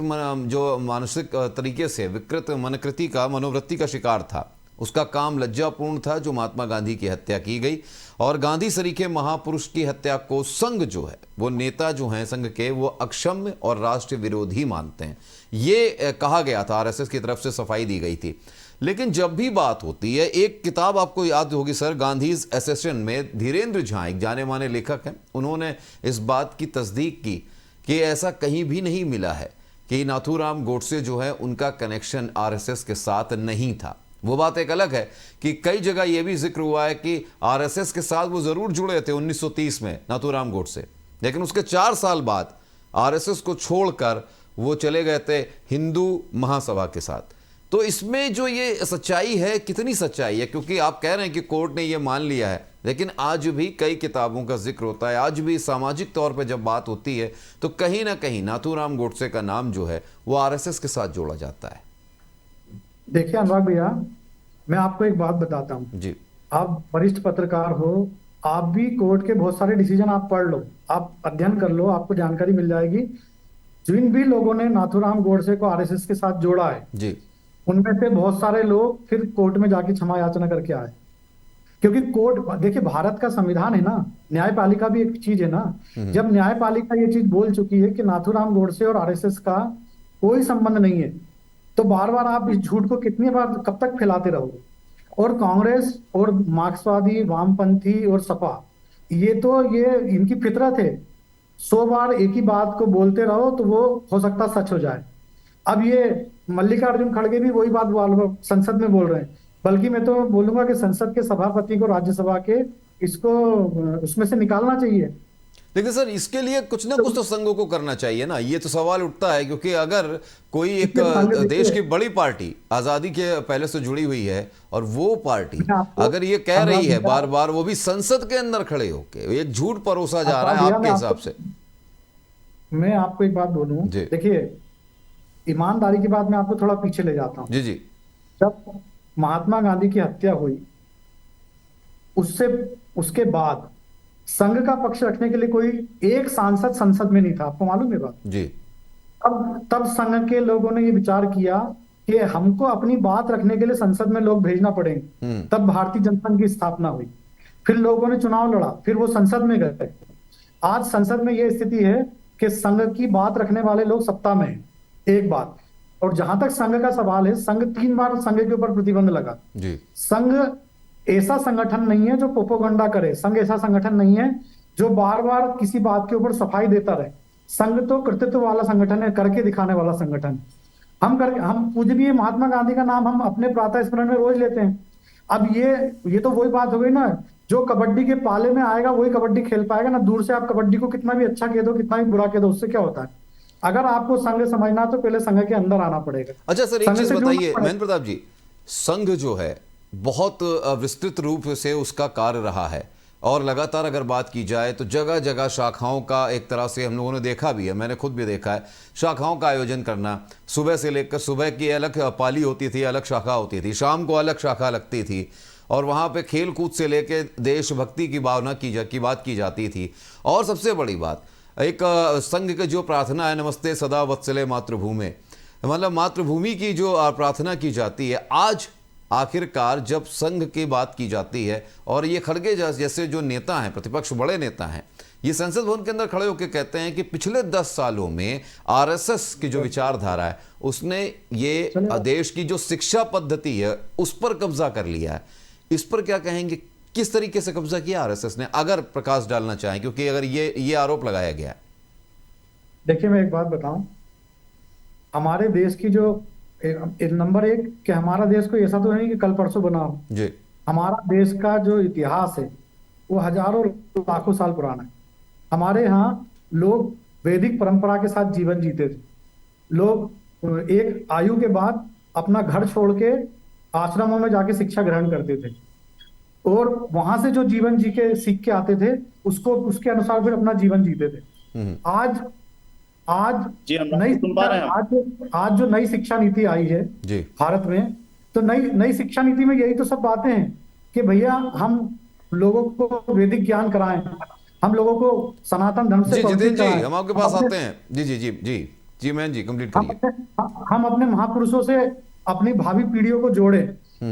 जो मानसिक तरीके से विकृत मनोवृत्ति का शिकार था। उसका काम लज्जापूर्ण था जो महात्मा गांधी की हत्या की गई, और गांधी सरीखे महापुरुष की हत्या को संघ जो है, वो नेता जो हैं संघ के, वो अक्षम्य और राष्ट्र विरोधी मानते हैं। ये कहा गया था, आरएसएस की तरफ से सफाई दी गई थी। लेकिन जब भी बात होती है, एक किताब आपको याद होगी सर, गांधीज एसेशन में धीरेन्द्र झा, एक जाने माने लेखक हैं, उन्होंने इस बात की तस्दीक की कि ऐसा कहीं भी नहीं मिला है कि नाथूराम गोडसे जो है उनका कनेक्शन आरएसएस के साथ नहीं था। वो बात एक अलग है कि कई जगह यह भी जिक्र हुआ है कि आरएसएस के साथ वो जरूर जुड़े थे 1930 में नाथूराम गोडसे, लेकिन उसके 4 साल बाद आरएसएस को छोड़कर वो चले गए थे हिंदू महासभा के साथ। तो इसमें जो ये सच्चाई है, कितनी सच्चाई है? क्योंकि आप कह रहे हैं कि कोर्ट ने ये मान लिया है, लेकिन आज भी कई किताबों का जिक्र होता है, आज भी सामाजिक तौर पर जब बात होती है तो कहीं ना कहीं नाथूराम गोडसे का नाम जो है वो आरएसएस के साथ जोड़ा जाता है। देखिए अनुराग भैया, मैं आपको एक बात बताता हूं जी। आप वरिष्ठ पत्रकार हो, आप भी कोर्ट के बहुत सारे डिसीजन आप पढ़ लो, आप अध्ययन कर लो, आपको जानकारी मिल जाएगी। जिन भी लोगों ने नाथूराम गोडसे को आरएसएस के साथ जोड़ा है जी, उनमें से बहुत सारे लोग फिर कोर्ट में जाके क्षमा याचना करके आए, क्योंकि कोर्ट, देखिए भारत का संविधान है ना, न्यायपालिका भी एक चीज है ना। जब न्यायपालिका ये चीज बोल चुकी है कि नाथूराम गोडसे और आरएसएस का कोई संबंध नहीं है, तो बार बार आप इस झूठ को कितनी बार कब तक फैलाते रहोगे? और कांग्रेस और मार्क्सवादी, वामपंथी और सपा, ये इनकी फितरत है, 100 बार एक ही बात को बोलते रहो तो वो हो सकता सच हो जाए। अब ये मल्लिकार्जुन खड़गे भी वही बात संसद में बोल रहे हैं, बल्कि मैं तो बोलूंगा कि संसद के सभापति को, राज्यसभा के, इसको उसमें से निकालना चाहिए। लेकिन सर इसके लिए कुछ ना कुछ तो संघों को करना चाहिए ना, ये तो सवाल उठता है। क्योंकि अगर कोई एक देश की बड़ी पार्टी आजादी के पहले से जुड़ी हुई है और वो पार्टी अगर ये कह रही है बार बार, वो भी संसद के अंदर खड़े होके, एक झूठ परोसा जा रहा है आपके हिसाब से। मैं आपको एक बात बोलूं, जी। देखिए ईमानदारी की बात मैं आपको थोड़ा पीछे ले जाता हूं। जी जी। जब महात्मा गांधी की हत्या हुई, उससे उसके बाद संघ का पक्ष रखने के लिए कोई एक सांसद संसद में नहीं था, आपको मालूम है बात? जी। अब तब संघ के लोगों ने ये विचार किया कि हमको अपनी बात रखने के लिए संसद में लोग भेजना पड़ेंगे। तब भारतीय जनता संघ की स्थापना हुई, फिर लोगों ने चुनाव लड़ा, फिर वो संसद में गए। आज संसद में ये स्थिति है कि संघ की बात रखने वाले लोग सत्ता में हैं, एक बात। और जहां तक संघ का सवाल है, संघ 3 बार संघ के ऊपर प्रतिबंध लगा। जी। संघ ऐसा संगठन नहीं है जो प्रोपोगंडा करे, संघ ऐसा संगठन नहीं है जो बार बार किसी बात के ऊपर सफाई देता रहे। संघ तो कृतित्व वाला संगठन है, करके दिखाने वाला संगठन। हम पूजनीय महात्मा गांधी का नाम हम अपने प्रातः स्मरण में रोज लेते हैं। अब ये तो वही बात हो गई ना, जो कबड्डी के पाले में आएगा वही कबड्डी खेल पाएगा ना। दूर से आप कबड्डी को कितना भी अच्छा कह दो, कितना भी बुरा कह दो, उससे क्या होता है? अगर आपको संघ समझना तो पहले संघ के अंदर आना पड़ेगा। अच्छा सर, एक चीज बताइए महेंद्र प्रताप जी, संघ जो है बहुत विस्तृत रूप से उसका कार्य रहा है और लगातार अगर बात की जाए तो जगह जगह शाखाओं का एक तरह से हम लोगों ने देखा भी है, मैंने खुद भी देखा है, शाखाओं का आयोजन करना। सुबह से लेकर, सुबह की अलग पाली होती थी, अलग शाखा होती थी, शाम को अलग शाखा लगती थी और वहाँ पे खेल कूद से लेकर देशभक्ति की भावना की बात की जाती थी। और सबसे बड़ी बात, एक संघ की जो प्रार्थना है, नमस्ते सदा वत्सले मातृभूमि, मतलब मातृभूमि की जो प्रार्थना की जाती है, आज आखिरकार जब संघ की बात की जाती है और ये खड़गे जैसे जो नेता हैं, प्रतिपक्ष बड़े नेता हैं, ये संसद भवन के अंदर खड़े होकर कहते हैं कि पिछले 10 सालों में आरएसएस की जो विचारधारा है उसने ये देश की जो शिक्षा पद्धति है उस पर कब्जा कर लिया है। इस पर क्या कहेंगे, किस तरीके से कब्जा किया आरएसएस ने, अगर प्रकाश डालना चाहें, क्योंकि अगर ये आरोप लगाया गया है। देखिए मैं एक बात बताऊं, हमारे देश की जो नंबर 1 कि हमारा देश कोई ऐसा तो नहीं कि कल परसों बना हो जी। हमारा देश का जो इतिहास है वो हजारों लाखों साल पुराना है। हमारे यहाँ लोग वैदिक परंपरा के साथ जीवन जीते थे। लोग एक आयु के बाद अपना घर छोड़ के आश्रमों में जाके शिक्षा ग्रहण करते थे और वहां से जो जीवन जी के सीख के आते थे उसको उसके अनुसार फिर अपना जीवन जीते थे। आज जो नई शिक्षा नीति आई है जी भारत में, तो नई शिक्षा नीति में यही तो सब बातें हैं कि भैया हम लोगों को वैदिक ज्ञान कराएं, हम लोगों को सनातन धर्म से जितेंद्र जी हम आपके पास आते हैं। जी जी जी जी जी मैन जी कंप्लीट करिए। हम अपने महापुरुषों से अपनी भावी पीढ़ियों को जोड़े।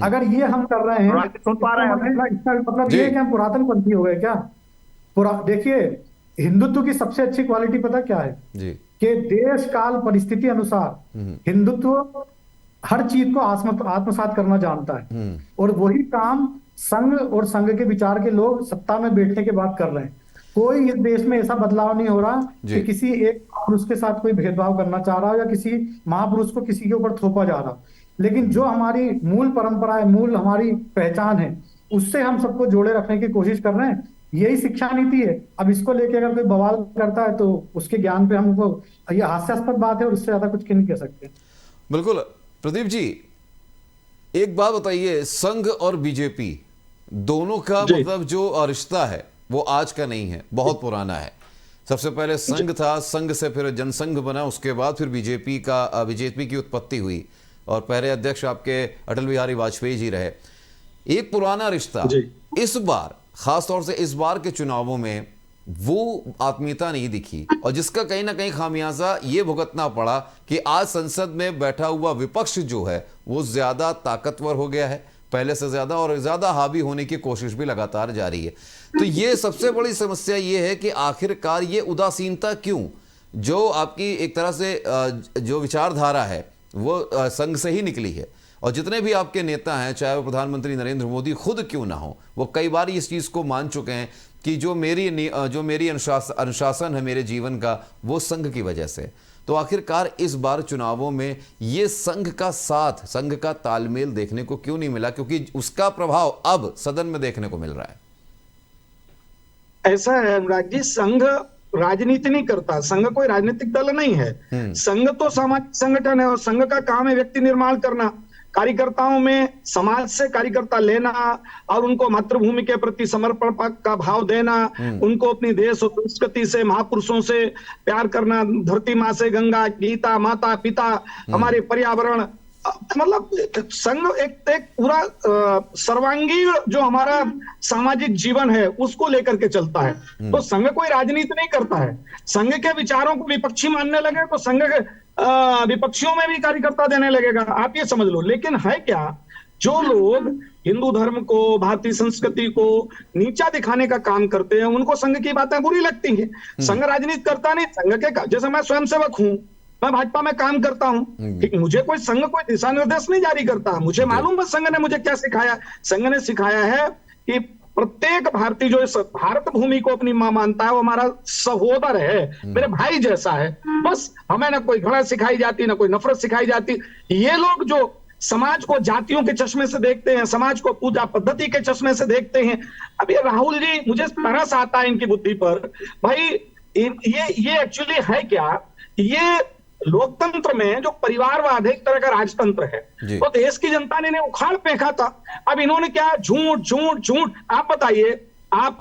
अगर ये हम कर रहे हैं सुन पा रहे हैं, इसका मतलब ये है कि हम पुरातन पंथी हो गए क्या? देखिए हिंदुत्व की सबसे अच्छी क्वालिटी पता क्या है जी, कि देश काल परिस्थिति अनुसार हिंदुत्व हर चीज को आत्मसात करना जानता है और वही काम संघ और संघ के विचार के लोग सत्ता में बैठने के बाद कर रहे हैं। कोई इस देश में ऐसा बदलाव नहीं हो रहा कि किसी एक महापुरुष के साथ कोई भेदभाव करना चाह रहा हो या किसी महापुरुष को किसी के ऊपर थोपा जा रहा। लेकिन जो हमारी मूल परंपरा है, मूल हमारी पहचान है, उससे हम सबको जोड़े रखने की कोशिश कर रहे हैं। यही शिक्षा नीति है। अब इसको लेके अगर कोई बवाल करता है तो उसके ज्ञान पे हमको, ये हास्यास्पद बात है और इससे ज्यादा कुछ नहीं कह सकते। बिल्कुल। प्रदीप जी एक बात बताइए, संघ और बीजेपी दोनों का मतलब जो रिश्ता है वो आज का नहीं है, बहुत पुराना है। सबसे पहले संघ था, संघ से फिर जनसंघ बना, उसके बाद फिर बीजेपी की उत्पत्ति हुई और पहले अध्यक्ष आपके अटल बिहारी वाजपेयी जी रहे। एक पुराना रिश्ता। इस बार खासतौर से इस बार के चुनावों में वो आत्मीयता नहीं दिखी और जिसका कहीं ना कहीं खामियाजा ये भुगतना पड़ा कि आज संसद में बैठा हुआ विपक्ष जो है वो ज्यादा ताकतवर हो गया है पहले से ज्यादा, और ज्यादा हावी होने की कोशिश भी लगातार जारी है। तो ये सबसे बड़ी समस्या ये है कि आखिरकार ये उदासीनता क्यों, जो आपकी एक तरह से जो विचारधारा है वो संघ से ही निकली है और जितने भी आपके नेता हैं, चाहे वो प्रधानमंत्री नरेंद्र मोदी खुद क्यों ना हो, वो कई बार इस चीज़ को मान चुके हैं कि जो मेरी अनुशासन है मेरे जीवन का, वो संघ की वजह से। तो आखिरकार इस बार चुनावों में ये संघ का साथ, संघ का तालमेल देखने को क्यों नहीं मिला, क्योंकि उसका प्रभाव अब सदन में देखने को मिल रहा है। ऐसा है अनुराग जी, संघ राजनीति नहीं करता, संघ कोई राजनीतिक दल नहीं है। संघ तो सामाजिक संगठन है और संघ का काम है व्यक्ति निर्माण करना, कार्यकर्ताओं में समाज से कार्यकर्ता लेना और उनको मातृभूमि के प्रति समर्पण का भाव देना, उनको अपनी देश और संस्कृति से, महापुरुषों से प्यार करना, धरती माँ से, गंगा, गीता, माता पिता, हमारे पर्यावरण, मतलब संघ एक पूरा सर्वांगीण जो हमारा सामाजिक जीवन है उसको लेकर के चलता है। तो संघ कोई राजनीति नहीं करता है। संघ के विचारों को विपक्षी मानने लगे तो संघ के विपक्षियों में भी कार्यकर्ता देने लगेगा, आप ये समझ लो। लेकिन है क्या, जो लोग हिंदू धर्म को, भारतीय संस्कृति को नीचा दिखाने का काम करते हैं उनको संघ की बातें बुरी लगती हैं। संघ राजनीति करता नहीं, संघ के, जैसे मैं स्वयंसेवक हूं, मैं भाजपा में काम करता हूं, मुझे कोई संघ कोई दिशा निर्देश नहीं जारी करता, मुझे मालूम है संघ ने मुझे क्या सिखाया। संघ ने सिखाया है कि प्रत्येक भारतीय जो इस भारत भूमि को अपनी मां मानता है वो हमारा सहोदर है, मेरे भाई जैसा है। बस हमें ना कोई घृणा सिखाई जाती, ना कोई नफरत सिखाई जाती। ये लोग जो समाज को जातियों के चश्मे से देखते हैं, समाज को पूजा पद्धति के चश्मे से देखते हैं, अब ये राहुल जी, मुझे तरस आता है इनकी बुद्धि पर। भाई ये एक्चुअली है क्या, ये लोकतंत्र में जो परिवारवाद है एक तरह का राजतंत्र है, तो देश की जनता ने इन्हें उखाड़ फेंका था। अब इन्होंने क्या, झूठ झूठ झूठ। आप बताइए, आप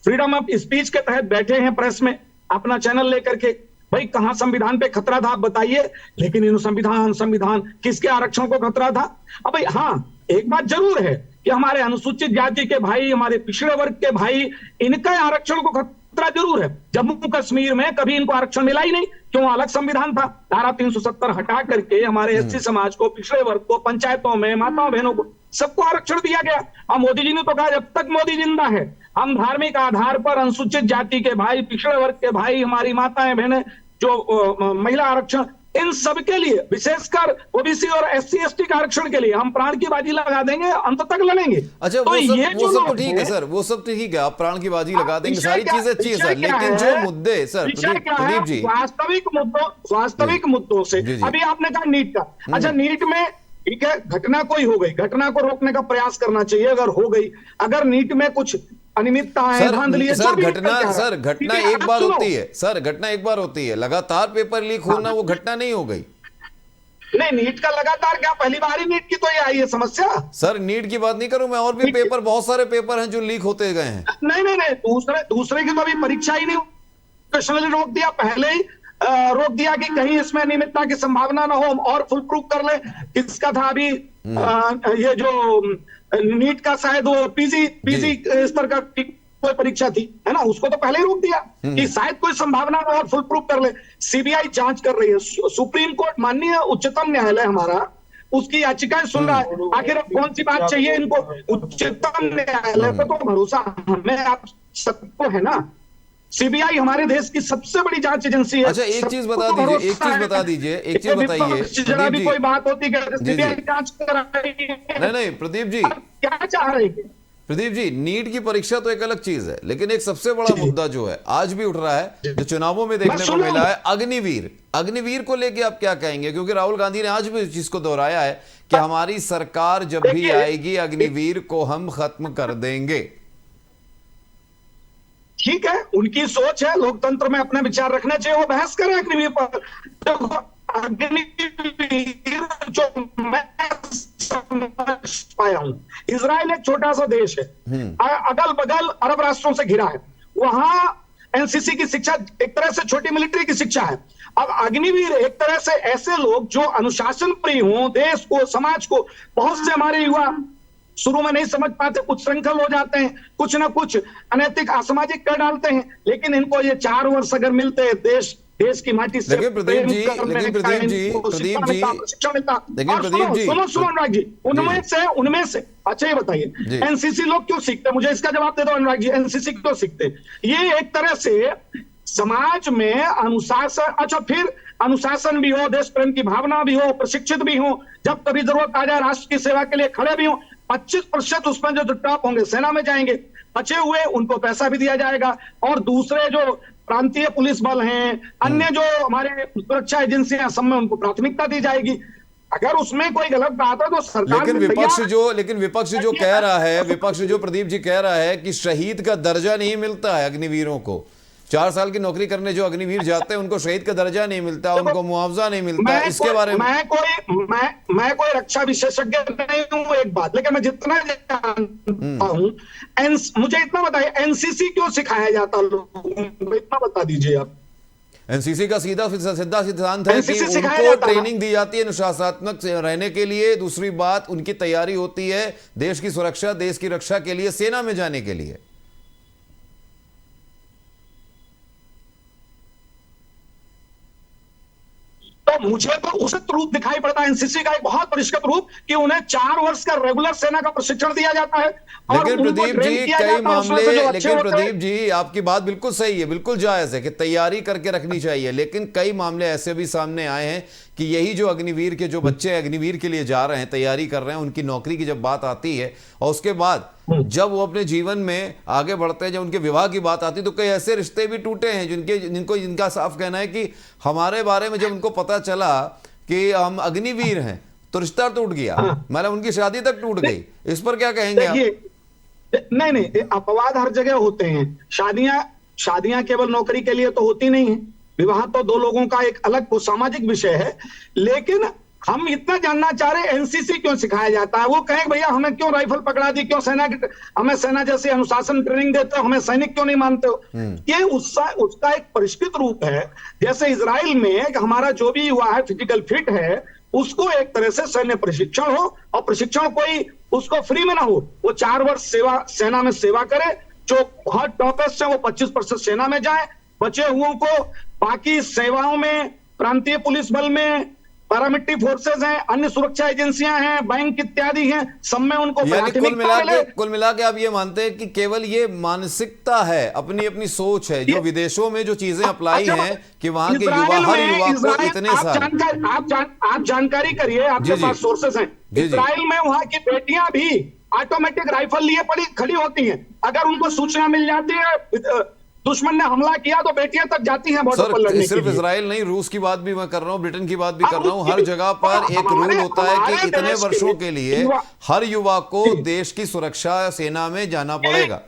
फ्रीडम ऑफ स्पीच के तहत बैठे हैं प्रेस में अपना चैनल लेकर के, भाई कहां संविधान पे खतरा था आप बताइए। लेकिन इन संविधान किसके आरक्षण को खतरा था? अब भाई हाँ, एक बात जरूर है कि हमारे अनुसूचित जाति के भाई, हमारे पिछड़े वर्ग के भाई, इनका आरक्षण को खतरा जरूर है। जम्मू कश्मीर में कभी इनको आरक्षण मिला ही नहीं, क्यों? अलग संविधान था। धारा 370 हटा करके हमारे एससी समाज को, पिछड़े वर्ग को, पंचायतों में माताओं बहनों को सबको आरक्षण दिया गया। और मोदी जी ने तो कहा जब तक मोदी जिंदा है हम धार्मिक आधार पर अनुसूचित जाति के भाई, पिछड़े वर्ग के भाई, हमारी माताएं बहनें, जो महिला आरक्षण, इन सब के लिए, विशेषकर ओबीसी और एससी एसटी का आरक्षण के लिए हम प्राण की बाजी लगा देंगे, अंत तक लड़ेंगे। अच्छा, तो वो सब तो ठीक है सर, वो सब ठीक है, आप प्राण की बाजी लगा देंगे, सारी चीजें अच्छी है सर, लेकिन जो मुद्दे सर प्रदीप जी, वास्तविक मुद्दों से, अभी आपने कहा नीट का, अच्छा नीट में ठीक है, घटना कोई हो गई, घटना को रोकने का प्रयास करना चाहिए। अगर हो गई, अगर नीट में कुछ अनियमितता है, धांधली है, सर घटना एक बार होती है सर, घटना एक बार होती है, लगातार पेपर लीक होना वो घटना नहीं हो गई। नहीं, नीट का लगातार क्या, पहली बार ही नीट की तो ये आई है समस्या। सर नीट की बात नहीं करूं मैं, और भी पेपर, बहुत सारे पेपर हैं जो लीक होते गए हैं। नहीं, दूसरे की तो अभी परीक्षा ही नहीं, प्रश्न रोक दिया, पहले ही रोक दिया कि कहीं इसमें अनियमितता की संभावना ना हो, और फुल प्रूफ कर ले। किसका था अभी ये जो नीट का, शायद वो पीजी स्तर का कोई परीक्षा थी, है ना, उसको तो पहले ही रोक दिया कि शायद कोई संभावना ना हो और फुल प्रूफ कर ले। सीबीआई जांच कर रही है, सुप्रीम कोर्ट, माननीय उच्चतम न्यायालय हमारा उसकी याचिकाएं सुन रहा है। आखिर अब कौन सी बात चाहिए इनको? उच्चतम न्यायालय पे तो भरोसा हमें आप सबको है ना। सीबीआई हमारे देश की सबसे बड़ी जांच एजेंसी है। अच्छा, एक चीज बता दीजिए, एक चीज बताइए, कोई बात होती है सीबीआई जांच कर रही है। नहीं प्रदीप जी, क्या चाह रहे हैं? प्रदीप जी, नीट की परीक्षा तो एक अलग चीज है, लेकिन एक सबसे बड़ा मुद्दा जो है आज भी उठ रहा है, जो चुनावों में देखने को मिला है, अग्निवीर को लेके आप क्या कहेंगे? क्योंकि राहुल गांधी ने आज भी इस चीज को दोहराया है कि हमारी सरकार जब भी आएगी अग्निवीर को हम खत्म कर देंगे। ठीक है, उनकी सोच है, लोकतंत्र में अपने विचार रखने चाहिए, वो बहस करें अग्निवीर पर। देखो, अग्निवीर जो मैं समझ पाया हूं, इजराइल एक छोटा सा देश है, अगल बगल अरब राष्ट्रों से घिरा है, वहां एनसीसी की शिक्षा एक तरह से छोटी मिलिट्री की शिक्षा है। अब अग्निवीर एक तरह से ऐसे लोग जो अनुशासन प्रिय हों, देश को, समाज को, बहुत से हमारे युवा शुरू में नहीं समझ पाते, कुछ श्रृंखल हो जाते हैं, कुछ ना कुछ अनैतिक असामाजिक कर डालते हैं, लेकिन इनको ये 4 वर्ष अगर मिलते हैं देश की माटी से, लेकिन प्रदीप जी, सुनो अनुराग जी, उनमें से अच्छा ये बताइए, एनसीसी लोग क्यों सीखते? मुझे इसका जवाब दे दो अनुराग जी, एनसीसी क्यों सीखते? ये एक तरह से समाज में अनुशासन, अच्छा फिर अनुशासन भी हो, देश प्रेम की भावना भी हो, प्रशिक्षित भी हो, जब कभी जरूरत आ जाए राष्ट्र की सेवा के लिए खड़े भी हो। 25% उसमें जो टॉप होंगे सेना में जाएंगे, बचे हुए उनको पैसा भी दिया जाएगा, और दूसरे जो प्रांतीय पुलिस बल हैं, अन्य जो हमारे सुरक्षा एजेंसियां, सब में उनको प्राथमिकता दी जाएगी। अगर उसमें कोई गलत बात है तो सरकार, लेकिन विपक्ष जो कह रहा है, विपक्ष जो प्रदीप जी कह रहा है कि शहीद का दर्जा नहीं मिलता है अग्निवीरों को, 4 साल की नौकरी करने जो अग्निवीर जाते हैं उनको शहीद का दर्जा नहीं मिलता, उनको मुआवजा नहीं मिलता, इसके बारे में मैं कोई रक्षा विशेषज्ञ नहीं हूं, एक बात, लेकिन मैं जितना जानता हूं, मुझे इतना बताइए, एनसीसी क्यों सिखाया जाता लोगों को, इतना बता दीजिए आप। एनसीसी का सीधा सिद्धांत है कि उनको ट्रेनिंग दी जाती है अनुशासनात्मक रहने के लिए। दूसरी बात, उनकी तैयारी होती है देश की सुरक्षा, देश की रक्षा के लिए, सेना में जाने के लिए। तो मुझे तो उचित रूप दिखाई पड़ता है एनसीसी का, एक बहुत परिष्कृत रूप, कि उन्हें 4 वर्ष का रेगुलर सेना का प्रशिक्षण दिया जाता है। लेकिन प्रदीप जी कई मामले, लेकिन प्रदीप जी आपकी बात बिल्कुल सही है, बिल्कुल जायज है कि तैयारी करके रखनी चाहिए, लेकिन कई मामले ऐसे भी सामने आए हैं कि यही जो अग्निवीर के जो बच्चे अग्निवीर के लिए जा रहे हैं, तैयारी कर रहे हैं, उनकी नौकरी की जब बात आती है और उसके बाद जब वो अपने जीवन में आगे बढ़ते हैं, जब उनके विवाह की बात आती है, तो कई ऐसे रिश्ते भी टूटे हैं जिनका साफ कहना है कि हमारे बारे में जब उनको पता चला कि हम अग्निवीर हैं तो रिश्ता टूट गया, मतलब उनकी शादी तक टूट गई। इस पर क्या कहेंगे आप? नहीं, अपवाद हर जगह होते हैं। शादियां केवल नौकरी के लिए तो होती नहीं है, विवाह तो 2 लोगों का एक अलग सामाजिक विषय है। लेकिन हम इतना जानना चाह रहे हैं एनसीसी क्यों सिखाया जाता है। वो कहें भैया हमें क्यों राइफल पकड़ा दी, क्यों हमें सेना जैसी अनुशासन ट्रेनिंग देते हो, हमें सैनिक क्यों नहीं मानते हो। ये उसका एक परिष्कृत रूप है। जैसे इजराइल में हमारा जो भी युवा है फिजिकल फिट है, उसको एक तरह से सैन्य प्रशिक्षण हो, और प्रशिक्षण कोई उसको फ्री में ना हो, वो 4 वर्ष सेना में सेवा करे, जो बहुत टॉपेस्ट है वो 25% सेना में जाए, बचे हुओं को बाकी सेवाओं में, प्रांतीय पुलिस बल में, पैरामिलिट्री फोर्सेज हैं, अन्य सुरक्षा एजेंसियां हैं, बैंक इत्यादि हैं, सब में उनको कुल मिला के आप ये मानते हैं कि केवल ये मानसिकता है, अपनी अपनी सोच है, जो विदेशों में जो चीजें अप्लाई हैं कि वहां के युवा, हर युवा को इतने सारे आप जानकारी करिए, आपके पास सोर्सेस हैं। इजराइल में वहां की बेटियां भी ऑटोमेटिक राइफल लिए खड़ी होती हैं। अगर उनको सूचना मिल जाती है दुश्मन ने हमला किया तो बेटियां तक जाती हैं बॉर्डर पर लड़ने के लिए। सिर्फ इजराइल नहीं, रूस की बात भी मैं कर रहा हूं, ब्रिटेन की बात भी कर रहा हूं, हर जगह पर एक रूल होता है कि इतने वर्षों के लिए हर युवा को देश की सुरक्षा सेना में जाना पड़ेगा।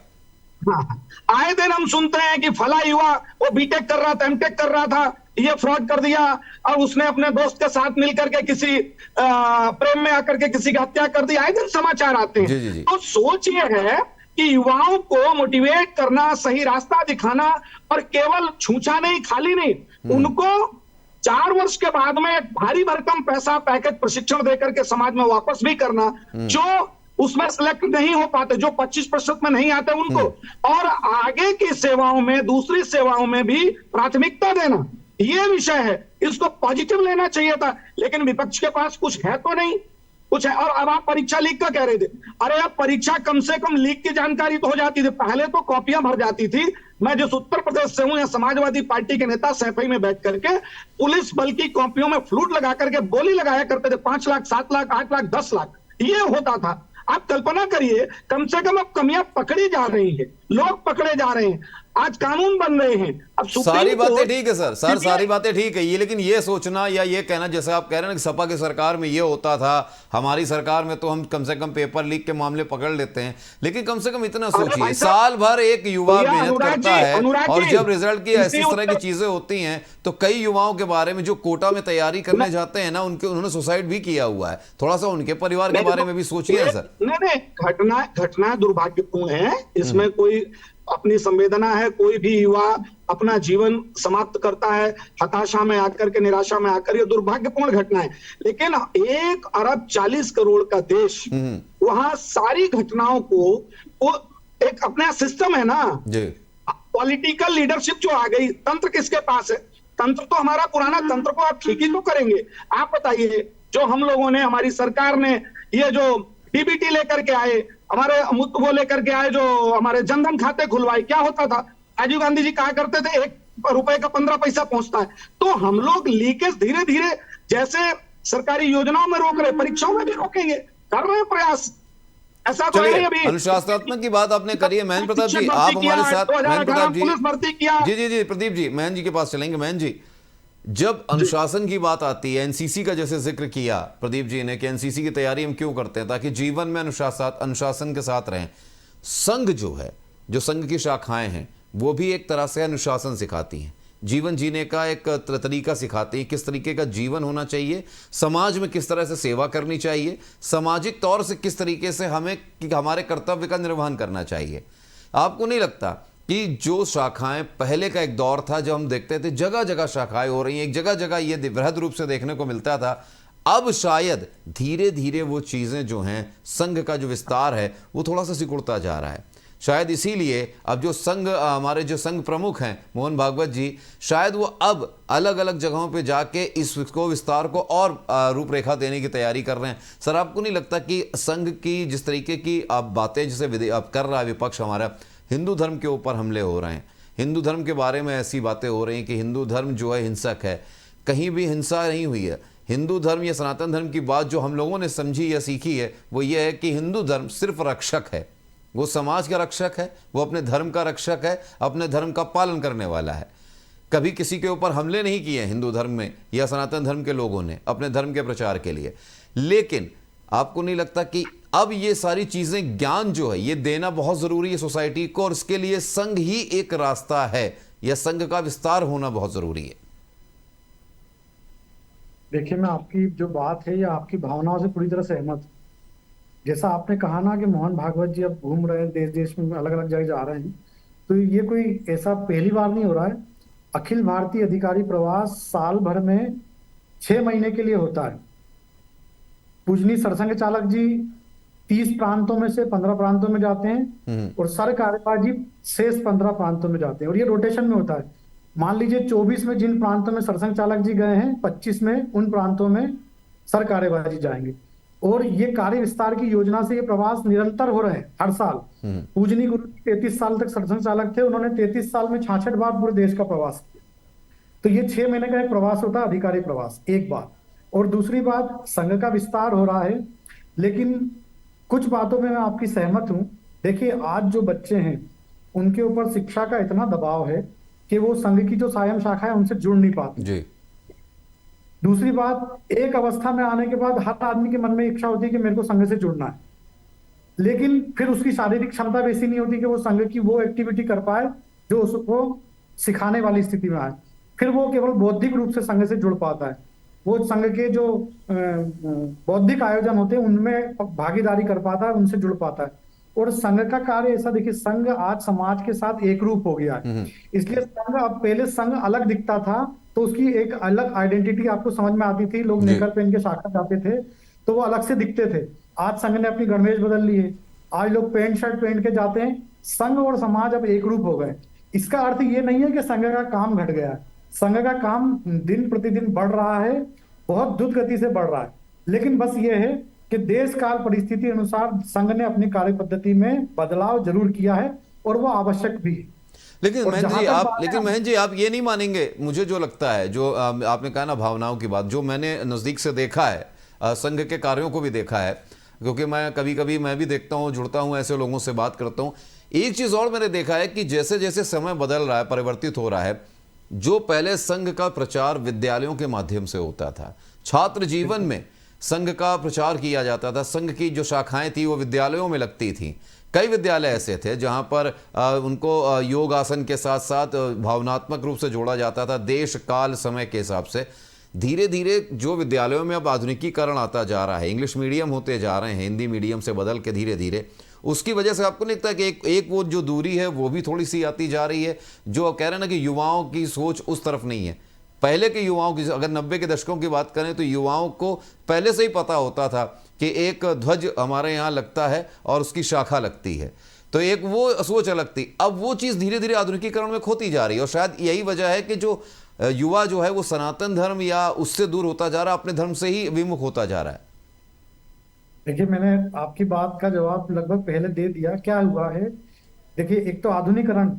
आए दिन हम सुनते हैं कि फला युवा वो बीटेक कर रहा था, एमटेक कर रहा था, ये फ्रॉड कर दिया और उसने अपने दोस्त के साथ मिलकर के किसी प्रेम में आकर के किसी की हत्या कर दी। आए दिन समाचार आते हैं। तो सोच ये है कि युवाओं को मोटिवेट करना, सही रास्ता दिखाना, और केवल छूछा नहीं, खाली नहीं, उनको 4 वर्ष के बाद में एक भारी भरकम पैसा पैकेज प्रशिक्षण देकर के समाज में वापस भी करना, जो उसमें सिलेक्ट नहीं हो पाते, जो 25% में नहीं आते उनको, और आगे की सेवाओं में, दूसरी सेवाओं में भी प्राथमिकता देना, ये विषय है। इसको पॉजिटिव लेना चाहिए था, लेकिन विपक्ष के पास कुछ है तो नहीं, कुछ है। और अब आप परीक्षा लीक का कह रहे थे, अरे अब परीक्षा कम से कम लीक की जानकारी तो हो जाती थी, पहले तो कॉपियां भर जाती थी। मैं जिस उत्तर प्रदेश से हूं, या समाजवादी पार्टी के नेता सैफई में बैठ करके पुलिस बल की कॉपियों में फ्लूट लगा करके बोली लगाया करते थे, 5 लाख, 7 लाख, 8 लाख, 10 लाख, ये होता था। आप कल्पना करिए, कम से कम अब कमियां पकड़ी जा रही है, लोग पकड़े जा रहे हैं, आज कानून बन रहे हैं। अब सारी बातें ठीक है सर, सारी बातें ठीक है, ये लेकिन ये सोचना या ये कहना, जैसे आप कह रहे हैं कि सपा की सरकार में ये होता था, हमारी सरकार में तो हम कम से कम पेपर लीक के मामले पकड़ लेते हैं, लेकिन कम से कम इतना सोचिए, साल भर एक युवा मेहनत करता है और जब रिजल्ट की ऐसी तरह की चीजें होती हैं तो कई युवाओं के बारे में जो कोटा में तैयारी करने जाते हैं ना, उन्होंने सुसाइड भी किया हुआ है। थोड़ा सा उनके परिवार के बारे में भी सोचिए सर। नहीं, घटना दुर्भाग्यपूर्ण है, इसमें कोई अपनी संवेदना है। कोई भी युवा अपना जीवन समाप्त करता है हताशा में आकर के, निराशा में आकर, ये दुर्भाग्यपूर्ण घटना है। लेकिन 1 अरब 40 करोड़ का देश, वहां सारी घटनाओं को वो एक अपना सिस्टम है ना, पॉलिटिकल लीडरशिप जो आ गई, तंत्र किसके पास है? तंत्र तो हमारा पुराना तंत्र को आप ठीक ही तो करेंगे। आप बताइए, जो हम लोगों ने, हमारी सरकार ने ये जो डीबीटी लेकर के आए, हमारे वो लेकर के आए, जो हमारे जनधन खाते खुलवाए, क्या होता था? राजीव गांधी जी कहा करते थे 1 रुपए का 15 पैसा पहुंचता है। तो हम लोग लीकेज धीरे धीरे जैसे सरकारी योजनाओं में रोक रहे, परीक्षाओं में भी रोकेंगे, कर रहे हैं प्रयास। ऐसा तो नहीं अभी। अनुशासनात्मक की बात आपने करी है। महेंद्र प्रताप जी, आप हमारे साथ, महेंद्र प्रताप जी, पुलिस भर्ती किया। जी प्रदीप जी, महेंद्र जी के पास चलेंगे। महेंद्र जी, जब अनुशासन की बात आती है, एनसीसी का जैसे जिक्र किया प्रदीप जी ने कि एनसीसी की तैयारी हम क्यों करते हैं, ताकि जीवन में अनुशासन के साथ रहें। संघ जो है, जो संघ की शाखाएं हैं, वो भी एक तरह से अनुशासन सिखाती हैं, जीवन जीने का एक तरीका सिखाती हैं, किस तरीके का जीवन होना चाहिए, समाज में किस तरह से सेवा करनी चाहिए, सामाजिक तौर से किस तरीके से हमें हमारे कर्तव्य का निर्वहन करना चाहिए। आपको नहीं लगता कि जो शाखाएं पहले का एक दौर था जब हम देखते थे जगह जगह शाखाएं हो रही हैं, एक जगह जगह ये वृहद रूप से देखने को मिलता था, अब शायद धीरे धीरे वो चीज़ें जो हैं, संघ का जो विस्तार है वो थोड़ा सा सिकुड़ता जा रहा है। शायद इसीलिए अब जो संघ हमारे जो संघ प्रमुख हैं मोहन भागवत जी, शायद वो अब अलग अलग जगहों पे जाके इसको विस्तार को और रूपरेखा देने की तैयारी कर रहे हैं। सर, आपको नहीं लगता कि संघ की जिस तरीके की अब बातें जैसे अब कर रहा है विपक्ष हमारा, हिंदू धर्म के ऊपर हमले हो रहे हैं, हिंदू धर्म के बारे में ऐसी बातें हो रही हैं कि हिंदू धर्म जो है हिंसक है, कहीं भी हिंसा नहीं हुई है। हिंदू धर्म या सनातन धर्म की बात जो हम लोगों ने समझी या सीखी है वो ये है कि हिंदू धर्म सिर्फ रक्षक है, वो समाज का रक्षक है, वो अपने धर्म का रक्षक है, अपने धर्म का पालन करने वाला है। कभी किसी के ऊपर हमले नहीं किए हिंदू धर्म में या सनातन धर्म के लोगों ने अपने धर्म के प्रचार के लिए। लेकिन आपको नहीं लगता कि अब ये सारी चीजें, ज्ञान जो है ये देना बहुत जरूरी है सोसाइटी को, और इसके लिए संघ ही एक रास्ता है या संघ का विस्तार होना बहुत जरूरी है? देखिए, मैं आपकी जो बात है या आपकी भावनाओं से पूरी तरह सहमत हूं। जैसा आपने कहा ना कि मोहन भागवत जी अब घूम रहे हैं, देश देश में अलग अलग जगह जा रहे हैं, तो ये कोई ऐसा पहली बार नहीं हो रहा है। अखिल भारतीय अधिकारी प्रवास साल भर में 6 महीने के लिए होता है। पूजनीय सरसंघ चालक जी 30 प्रांतों में से 15 प्रांतों में जाते हैं और सर कार्यवाह जी शेष 15 प्रांतों में जाते हैं, और ये रोटेशन में होता है। मान लीजिए 24 में जिन प्रांतों में सरसंघ चालक जी गए हैं, 25 में उन प्रांतों में सर कार्यवाह जी जाएंगे। और ये कार्य विस्तार की योजना से ये प्रवास निरंतर हो रहे हैं हर साल। पूजनीय गुरु 33 साल तक सरसंघ चालक थे, उन्होंने 33 साल में 66 बार पूरे देश का प्रवास किया। तो ये 6 महीने का एक प्रवास होता है, अधिकारी प्रवास, एक बात। और दूसरी बात, संघ का विस्तार हो रहा है, लेकिन कुछ बातों में मैं आपकी सहमत हूं। देखिए, आज जो बच्चे हैं उनके ऊपर शिक्षा का इतना दबाव है कि वो संघ की जो सायं शाखा है उनसे जुड़ नहीं पाते जी। दूसरी बात, एक अवस्था में आने के बाद हर आदमी के मन में इच्छा होती है कि मेरे को संघ से जुड़ना है, लेकिन फिर उसकी शारीरिक क्षमता वैसी नहीं होती कि वो संघ की वो एक्टिविटी कर पाए जो उसको सिखाने वाली स्थिति में आए। फिर वो केवल बौद्धिक रूप से संघ से जुड़ पाता है। वो संघ के जो बौद्धिक आयोजन होते हैं उनमें भागीदारी कर पाता है, उनसे जुड़ पाता है। और संघ का कार्य ऐसा, देखिए, संघ आज समाज के साथ एक रूप हो गया है। इसलिए संघ, अब पहले संघ अलग दिखता था तो उसकी एक अलग आइडेंटिटी आपको समझ में आती थी। लोग नेकर पहन के शाखा जाते थे तो वो अलग से दिखते थे। आज संघ ने अपनी गणवेश बदल ली है, आज लोग पैंट शर्ट पहन के जाते हैं। संघ और समाज अब एक रूप हो गए। इसका अर्थ ये नहीं है कि संघ का काम घट गया है। संघ का काम दिन प्रतिदिन बढ़ रहा है, बहुत द्रुत गति से बढ़ रहा है। लेकिन बस ये है कि देश काल परिस्थिति अनुसार संघ ने अपनी कार्य पद्धति में बदलाव जरूर किया है और वो आवश्यक भी है। लेकिन महेंद्र जी, आप ये नहीं मानेंगे, मुझे जो लगता है, जो आपने कहा ना भावनाओं की बात, जो मैंने नजदीक से देखा है, संघ के कार्यों को भी देखा है, क्योंकि मैं कभी कभी मैं भी देखता हूँ, जुड़ता हूँ, ऐसे लोगों से बात करता हूँ। एक चीज और मैंने देखा है कि जैसे जैसे समय बदल रहा है, परिवर्तित हो रहा है, जो पहले संघ का प्रचार विद्यालयों के माध्यम से होता था, छात्र जीवन में संघ का प्रचार किया जाता था, संघ की जो शाखाएं थी वो विद्यालयों में लगती थी। कई विद्यालय ऐसे थे जहां पर उनको योग आसन के साथ साथ भावनात्मक रूप से जोड़ा जाता था, देश काल समय के हिसाब से। धीरे धीरे जो विद्यालयों में अब आधुनिकीकरण आता जा रहा है, इंग्लिश मीडियम होते जा रहे हैं, हिंदी मीडियम से बदल के धीरे धीरे, उसकी वजह से आपको नहीं लगता कि एक वो जो दूरी है वो भी थोड़ी सी आती जा रही है? जो कह रहे हैं ना कि युवाओं की सोच उस तरफ नहीं है। पहले के युवाओं की, अगर 90 के दशकों की बात करें तो युवाओं को पहले से ही पता होता था कि एक ध्वज हमारे यहाँ लगता है और उसकी शाखा लगती है, तो एक वो सोच अलग थी। अब वो चीज़ धीरे धीरे आधुनिकीकरण में खोती जा रही है, और शायद यही वजह है कि जो युवा जो है वो सनातन धर्म या उससे दूर होता जा रहा है, अपने धर्म से ही विमुख होता जा रहा है। देखिए, मैंने आपकी बात का जवाब लगभग पहले दे दिया। क्या हुआ है, देखिए, एक तो आधुनिकीकरण,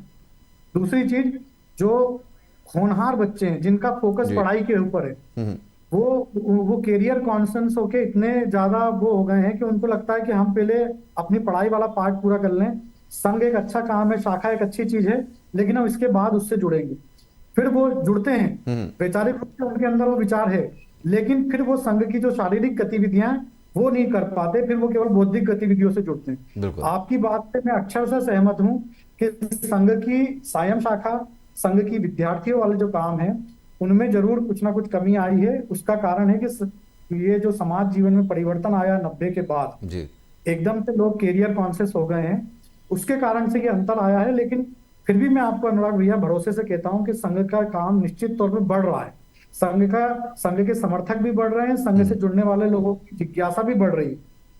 दूसरी चीज जो होनहार बच्चे हैं जिनका फोकस पढ़ाई के ऊपर है, वो कैरियर कॉन्शियस होके इतने ज्यादा वो हो गए हैं कि उनको लगता है कि हम पहले अपनी पढ़ाई वाला पार्ट पूरा कर लें। संघ एक अच्छा काम है, शाखा एक अच्छी चीज है, लेकिन हम इसके बाद उससे जुड़ेंगे। फिर वो जुड़ते हैं, वैचारिक रूप से उनके अंदर वो विचार है, लेकिन फिर वो संघ की जो शारीरिक गतिविधियां वो नहीं कर पाते, फिर वो केवल बौद्धिक गतिविधियों से जुड़ते हैं। आपकी बात से मैं अक्षर से सहमत हूं कि संघ की सायं शाखा, संघ की विद्यार्थियों वाले जो काम है उनमें जरूर कुछ ना कुछ कमी आई है। उसका कारण है कि ये जो समाज जीवन में परिवर्तन आया 90 के बाद, जी एकदम से लोग कैरियर कॉन्शियस हो गए हैं, उसके कारण से ये अंतर आया है। लेकिन फिर भी मैं आपको अनुराग भैया भरोसे से कहता हूं कि संघ का काम निश्चित तौर पर बढ़ रहा है। संघ के समर्थक भी बढ़ रहे हैं, संघ से जुड़ने वाले लोगों की जिज्ञासा भी बढ़ रही है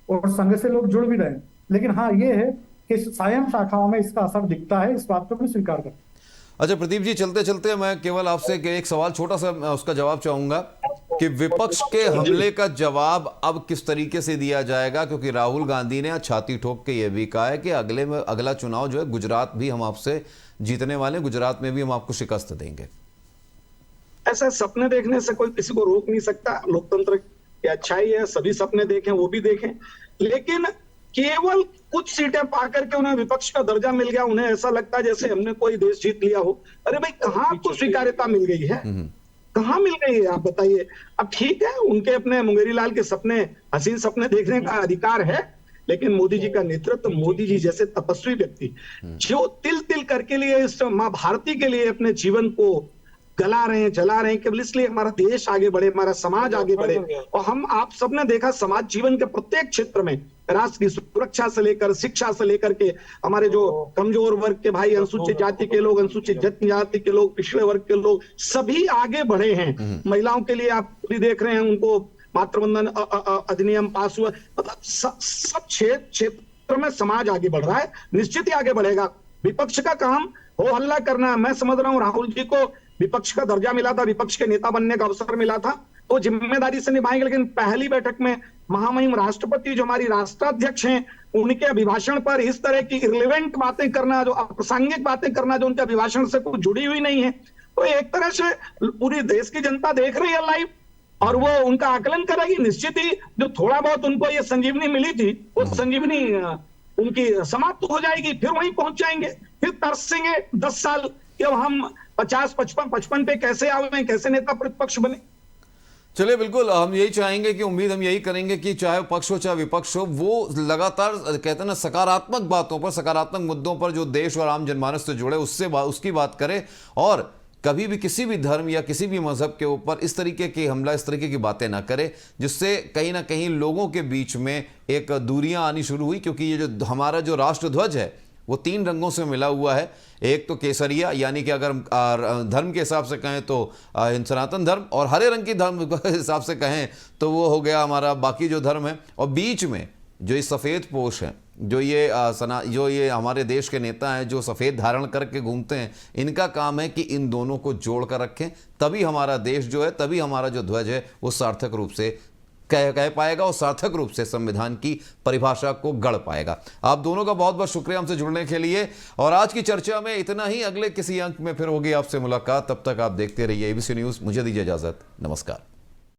और संघ से लोग जुड़ भी रहे हैं। लेकिन हाँ, ये है कि सायं शाखाओं में इसका असर दिखता है, इस बात को भी स्वीकार करता हूं। अच्छा प्रदीप जी, चलते चलते मैं केवल आपसे एक सवाल छोटा सा उसका जवाब चाहूंगा कि विपक्ष के हमले का जवाब अब किस तरीके से दिया जाएगा, क्योंकि राहुल गांधी ने छाती ठोक के यह भी कहा है कि अगला चुनाव जो है गुजरात भी हम आपसे जीतने वाले, गुजरात में भी हम आपको शिकस्त देंगे। ऐसा सपने देखने से कोई किसी को रोक नहीं सकता। लोकतंत्र की अच्छाई है, सभी सपने देखें, वो भी देखें, लेकिन केवल कुछ सीटें पाकर के उन्हें विपक्ष का दर्जा मिल गया, उन्हें ऐसा लगता है जैसे हमने कोई देश जीत लिया हो। अरे भाई, कहां आपको स्वीकार्यता मिल गई है? कहां मिल गई है, आप बताइए। अब ठीक है, उनके अपने मुंगेरी लाल के सपने, हसीन सपने देखने का अधिकार है, लेकिन मोदी जी का नेतृत्व, मोदी जी जैसे तपस्वी व्यक्ति जो तिल तिल करके लिए इस मां भारती के लिए अपने जीवन को गला रहे हैं, जला रहे हैं, केवल इसलिए हमारा देश आगे बढ़े, हमारा समाज आगे बढ़े। और हम आप सबने देखा समाज जीवन के प्रत्येक क्षेत्र में, राष्ट्र की सुरक्षा से लेकर शिक्षा से लेकर के हमारे जो कमजोर वर्ग के भाई, अनुसूचित जाति के लोग, अनुसूचित जनजाति के लोग, पिछड़े वर्ग के लोग, सभी आगे बढ़े हैं। महिलाओं के लिए आप भी देख रहे हैं, उनको मातृवंदन अधिनियम पास हुआ। मतलब सब क्षेत्र में समाज आगे बढ़ रहा है, निश्चित ही आगे बढ़ेगा। विपक्ष का काम हो हल्ला करना है। मैं समझ रहा हूं राहुल जी को विपक्ष का दर्जा मिला था, विपक्ष के नेता बनने का अवसर मिला था, तो जिम्मेदारी से निभाएंगे। लेकिन पहली बैठक में महामहिम राष्ट्रपति जो हमारी राष्ट्राध्यक्ष हैं, उनके अभिभाषण पर इस तरह की इररिलेवेंट बातें करना, जो अप्रासंगिक बातें करना, जो उनके अभिभाषण से कुछ जुड़ी हुई नहीं है, तो एक तरह से पूरी देश की जनता देख रही है लाइव, और वो उनका आकलन करेगी। निश्चित ही जो थोड़ा बहुत उनको ये संजीवनी मिली थी, वो संजीवनी उनकी समाप्त हो जाएगी, फिर वहीं पहुंच जाएंगे, फिर तरसेंगे 10 साल कि अब हम 50, 55 पे कैसे आए, कैसे नेता प्रतिपक्ष बने। चलिए, बिल्कुल हम यही चाहेंगे कि उम्मीद हम यही करेंगे कि चाहे पक्ष हो चाहे विपक्ष हो, वो लगातार कहते हैं ना सकारात्मक बातों पर, सकारात्मक मुद्दों पर जो देश और आम जनमानस से जुड़े उसकी बात करे, और कभी भी किसी भी धर्म या किसी भी मजहब के ऊपर इस तरीके की हमला, इस तरीके की बातें ना करे, जिससे कहीं ना कहीं लोगों के बीच में एक दूरियां आनी शुरू हुई। क्योंकि ये जो हमारा जो राष्ट्रध्वज है वो 3 रंगों से मिला हुआ है। एक तो केसरिया, यानी कि अगर धर्म के हिसाब से कहें तो सनातन धर्म, और हरे रंग की धर्म के हिसाब से कहें तो वो हो गया हमारा बाकी जो धर्म है। और बीच में जो ये सफ़ेद पोश हैं, जो ये हमारे देश के नेता हैं जो सफ़ेद धारण करके घूमते हैं, इनका काम है कि इन दोनों को जोड़ कर रखें, तभी हमारा देश जो है, तभी हमारा जो ध्वज है वो सार्थक रूप से कह पाएगा और सार्थक रूप से संविधान की परिभाषा को गढ़ पाएगा। आप दोनों का बहुत बहुत शुक्रिया हमसे जुड़ने के लिए, और आज की चर्चा में इतना ही। अगले किसी अंक में फिर होगी आपसे मुलाकात, तब तक आप देखते रहिए ABC न्यूज़। मुझे दीजिए इजाज़त, नमस्कार।